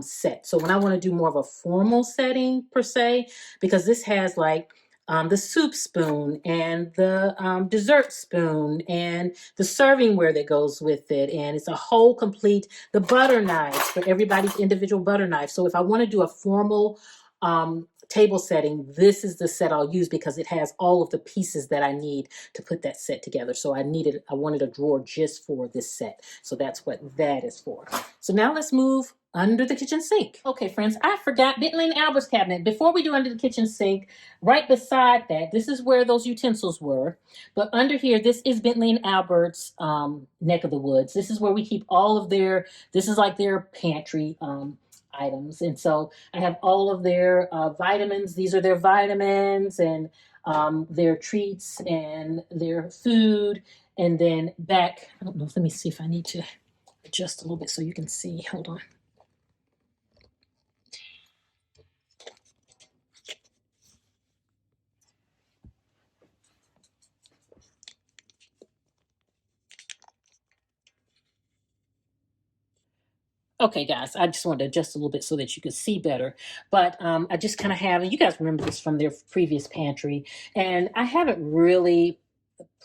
set. So when I want to do more of a formal setting per se, because this has like the soup spoon and the dessert spoon and the servingware that goes with it. And it's a whole complete, the butter knives for everybody's individual butter knife. So if I want to do a formal table setting, this is the set I'll use because it has all of the pieces that I need to put that set together. So I wanted a drawer just for this set. So that's what that is for. So now let's move under the kitchen sink. Okay, friends, I forgot Bentley Alberts cabinet. Before we do under the kitchen sink, right beside that, this is where those utensils were. But under here, this is Bentley Alberts neck of the woods. This is where we keep all of this is like their pantry items. And so I have all of their vitamins. These are their vitamins and their treats and their food. And then back, I don't know, let me see if I need to adjust a little bit so you can see. Hold on. Okay, guys, I just wanted to adjust a little bit so that you could see better. But I just kind of have, and you guys remember this from their previous pantry, and I haven't really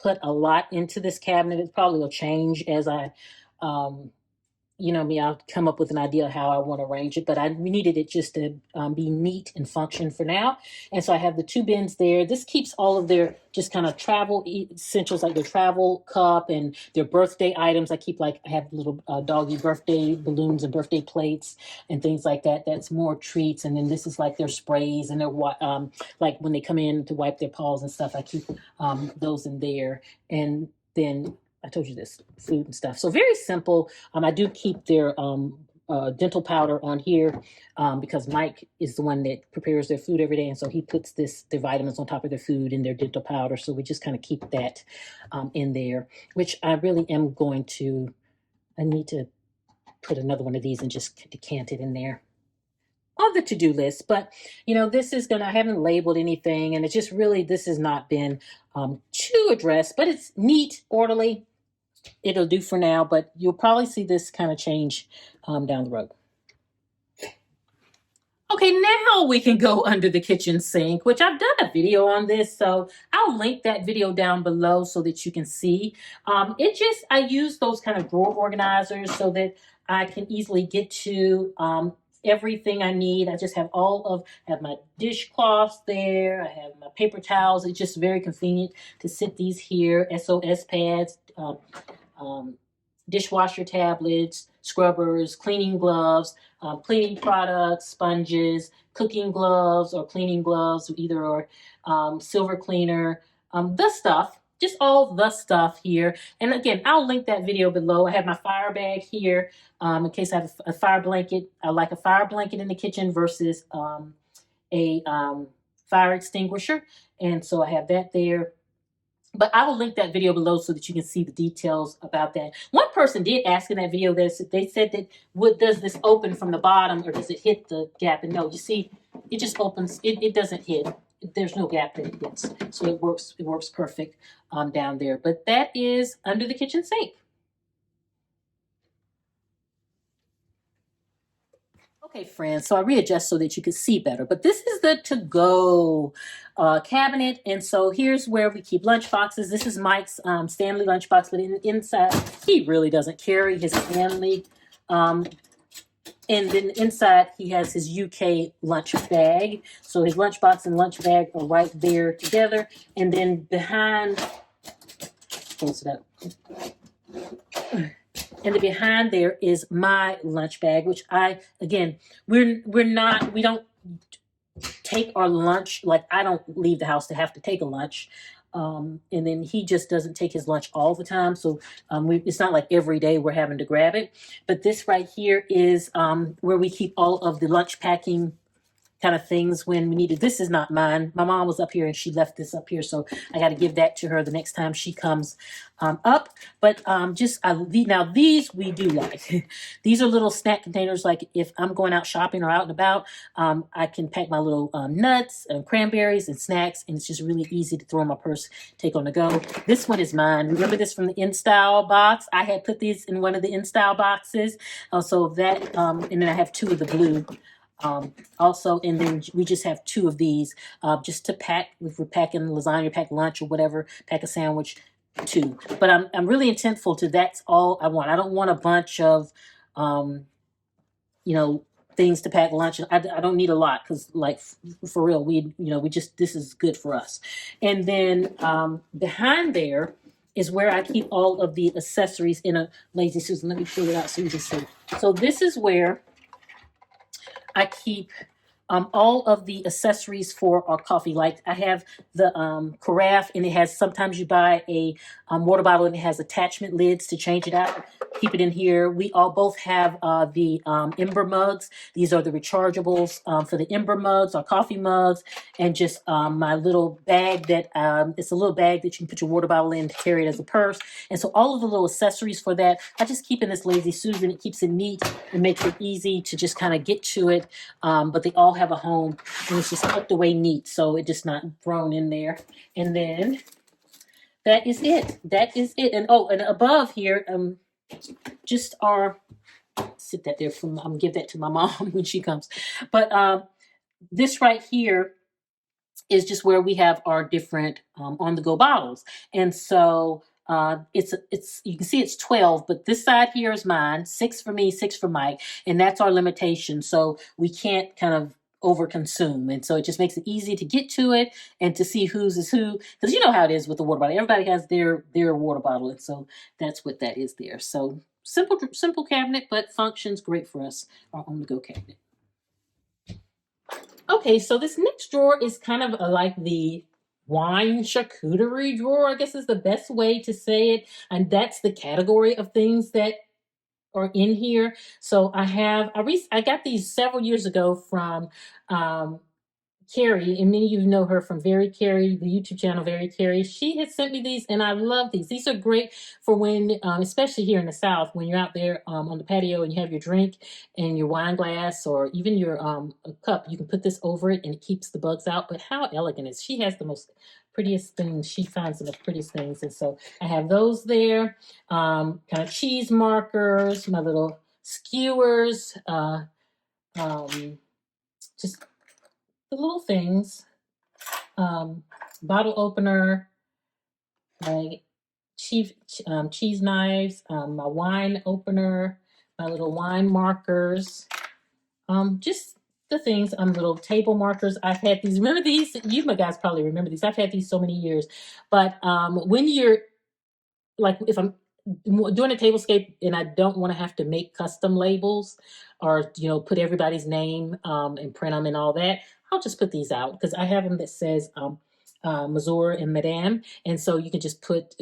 put a lot into this cabinet. It probably will change as I I'll come up with an idea of how I want to arrange it, but I needed it just to be neat and function for now. And so I have the two bins there. This keeps all of their just kind of travel essentials, like their travel cup and their birthday items. I have little doggy birthday balloons and birthday plates and things like that. That's more treats. And then this is like their sprays and their, like when they come in to wipe their paws and stuff, I keep those in there. And then I told you this, food and stuff. So very simple. I do keep their dental powder on here because Mike is the one that prepares their food every day. And so he puts their vitamins on top of their food and their dental powder. So we just kind of keep that in there, which I really am I need to put another one of these and just decant it in there on the to-do list. But I haven't labeled anything, and it's just really, this has not been too addressed, but it's neat, orderly. It'll do for now, but you'll probably see this kind of change down the road. Okay, now we can go under the kitchen sink, which I've done a video on this, so I'll link that video down below so that you can see. I use those kind of drawer organizers so that I can easily get to everything I need. I just have I have my dishcloths there, I have my paper towels. It's just very convenient to sit these here, SOS pads, um, dishwasher tablets, scrubbers, cleaning gloves, cleaning products, sponges, cooking gloves or cleaning gloves, either or silver cleaner, the stuff, just all the stuff here. And again, I'll link that video below. I have my fire bag here in case I have a fire blanket. I like a fire blanket in the kitchen versus a fire extinguisher. And so I have that there. But I will link that video below so that you can see the details about that. One person did ask in that video that they said that does this open from the bottom or does it hit the gap? And no, you see, it just opens. It doesn't hit. There's no gap that it hits, so it works perfect down there. But that is under the kitchen sink. Okay, friends, so I readjust so that you can see better, but this is the to-go cabinet, and so here's where we keep lunch boxes. This is Mike's Stanley lunchbox, but inside, he really doesn't carry his Stanley, and then inside, he has his UK lunch bag, so his lunchbox and lunch bag are right there together, and then behind, close it up. And the behind there is my lunch bag, which we don't take our lunch. Like, I don't leave the house to have to take a lunch. And then he just doesn't take his lunch all the time. So it's not like every day we're having to grab it. But this right here is where we keep all of the lunch packing kind of things when we need it. This is not mine. My mom was up here and she left this up here, so I got to give that to her the next time she comes up. But now these we do like. These are little snack containers. Like if I'm going out shopping or out and about, I can pack my little nuts and cranberries and snacks, and it's just really easy to throw in my purse, take on the go. This one is mine. Remember this from the InStyle box? I had put these in one of the InStyle boxes. So that, and then I have two of the blue. Also, and then we just have two of these just to pack if we're packing lasagna, pack lunch or whatever, pack a sandwich, two. But I'm really intentful to that's all I want. I don't want a bunch of things to pack lunch. I don't need a lot because, like, for real, this is good for us. And then behind there is where I keep all of the accessories in a Lazy Susan. Let me pull it out so you can see. So this is where I keep all of the accessories for our coffee. Like I have the carafe, and it has, sometimes you buy a water bottle and it has attachment lids to change it out. Keep it in here. We all both have the Ember mugs. These are the rechargeables for the Ember mugs, our coffee mugs, and just my little bag that it's a little bag that you can put your water bottle in to carry it as a purse. And so all of the little accessories for that, I just keep in this Lazy Susan. It keeps it neat and makes it easy to just kind of get to it. But they all have a home, and it's just tucked away neat, so it's just not thrown in there. And then that is it. That is it. And and above here, just our sit that there from give that to my mom when she comes. But this right here is just where we have our different on-the-go bottles. And so it's you can see it's 12, but this side here is mine, 6 for me, 6 for Mike, and that's our limitation. So we can't kind of overconsume, and so it just makes it easy to get to it and to see whose is who, because you know how it is with the water bottle. Everybody has their water bottle, and so that's what that is there. So simple cabinet, but functions great for us, our on-the-go cabinet. Okay, so this next drawer is kind of like the wine charcuterie drawer, I guess is the best way to say it. And that's the category of things that are in here. So I got these several years ago from Carrie, and many of you know her from Very Carrie, the YouTube channel Very Carrie. She had sent me these, and I love these. These are great for when, especially here in the South, when you're out there on the patio and you have your drink and your wine glass or even your cup. You can put this over it, and it keeps the bugs out. But how elegant is she? Has the most prettiest things. She finds the most prettiest things, and so I have those there. Kind of cheese markers, my little skewers. just the little things. Bottle opener, my cheese knives, my wine opener, my little wine markers, just the things, little table markers. I've had these. Remember these? You guys probably remember these. I've had these so many years. But when you're like, if I'm doing a tablescape and I don't want to have to make custom labels or put everybody's name and print them and all that, I'll just put these out because I have them that says Mazur and Madame, and so you can just put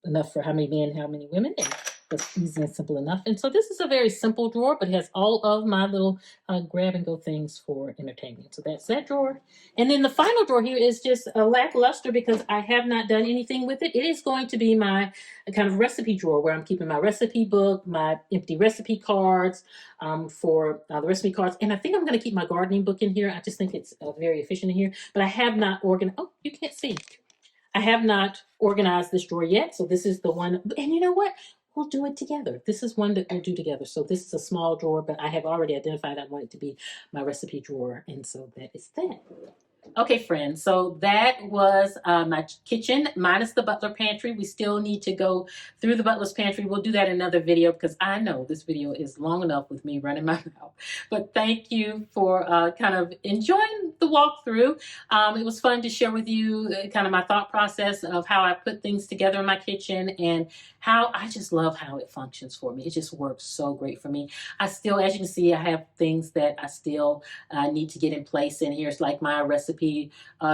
enough for how many men, how many women, and that's easy and simple enough. And so this is a very simple drawer, but it has all of my little grab and go things for entertainment. So that's that drawer. And then the final drawer here is just a lackluster because I have not done anything with it. It is going to be my kind of recipe drawer where I'm keeping my recipe book, my empty recipe cards for the recipe cards. And I think I'm going to keep my gardening book in here. I just think it's very efficient in here. But I have not organized. Oh, you can't see. I have not organized this drawer yet. So this is the one. And you know what? We'll do it together. This is one that we'll do together. So this is a small drawer, but I have already identified I want it to be my recipe drawer. And so that is that. Okay, friends, so that was my kitchen minus the butler pantry. We still need to go through the butler's pantry. We'll do that in another video because I know this video is long enough with me running my mouth. But thank you for kind of enjoying the walkthrough. It was fun to share with you kind of my thought process of how I put things together in my kitchen and how I just love how it functions for me. It just works so great for me. I still, as you can see, I have things that I still need to get in place in here. It's like my recipe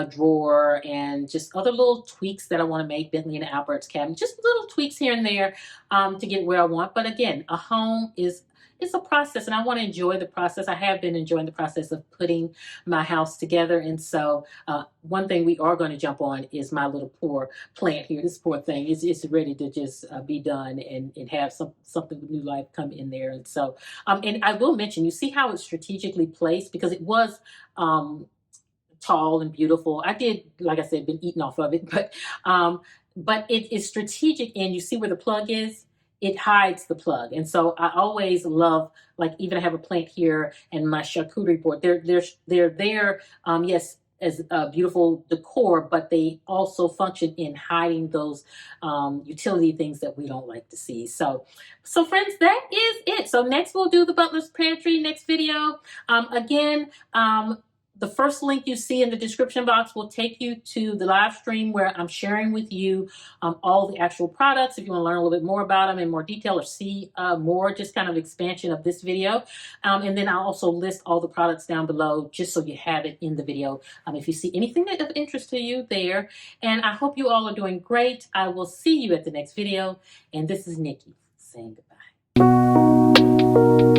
drawer and just other little tweaks that I want to make. Bentley and Alberts cabinet, just little tweaks here and there to get where I want. But again, a home is a process, and I want to enjoy the process. I have been enjoying the process of putting my house together. And so one thing we are going to jump on is my little poor plant here. This poor thing is ready to just be done and have something with new life come in there. And so and I will mention, you see how it's strategically placed because it was tall and beautiful. I did, like I said, been eating off of it, but it is strategic, and you see where the plug is. It hides the plug, and so I always love, like, even I have a plant here and my charcuterie board. They're there, yes, as beautiful decor, but they also function in hiding those utility things that we don't like to see. So friends, that is it. So next we'll do the butler's pantry next video. Again, the first link you see in the description box will take you to the live stream where I'm sharing with you all the actual products. If you want to learn a little bit more about them in more detail or see more just kind of expansion of this video. And then I'll also list all the products down below just so you have it in the video. If you see anything that of interest to you there. And I hope you all are doing great. I will see you at the next video. And this is Nikki saying goodbye.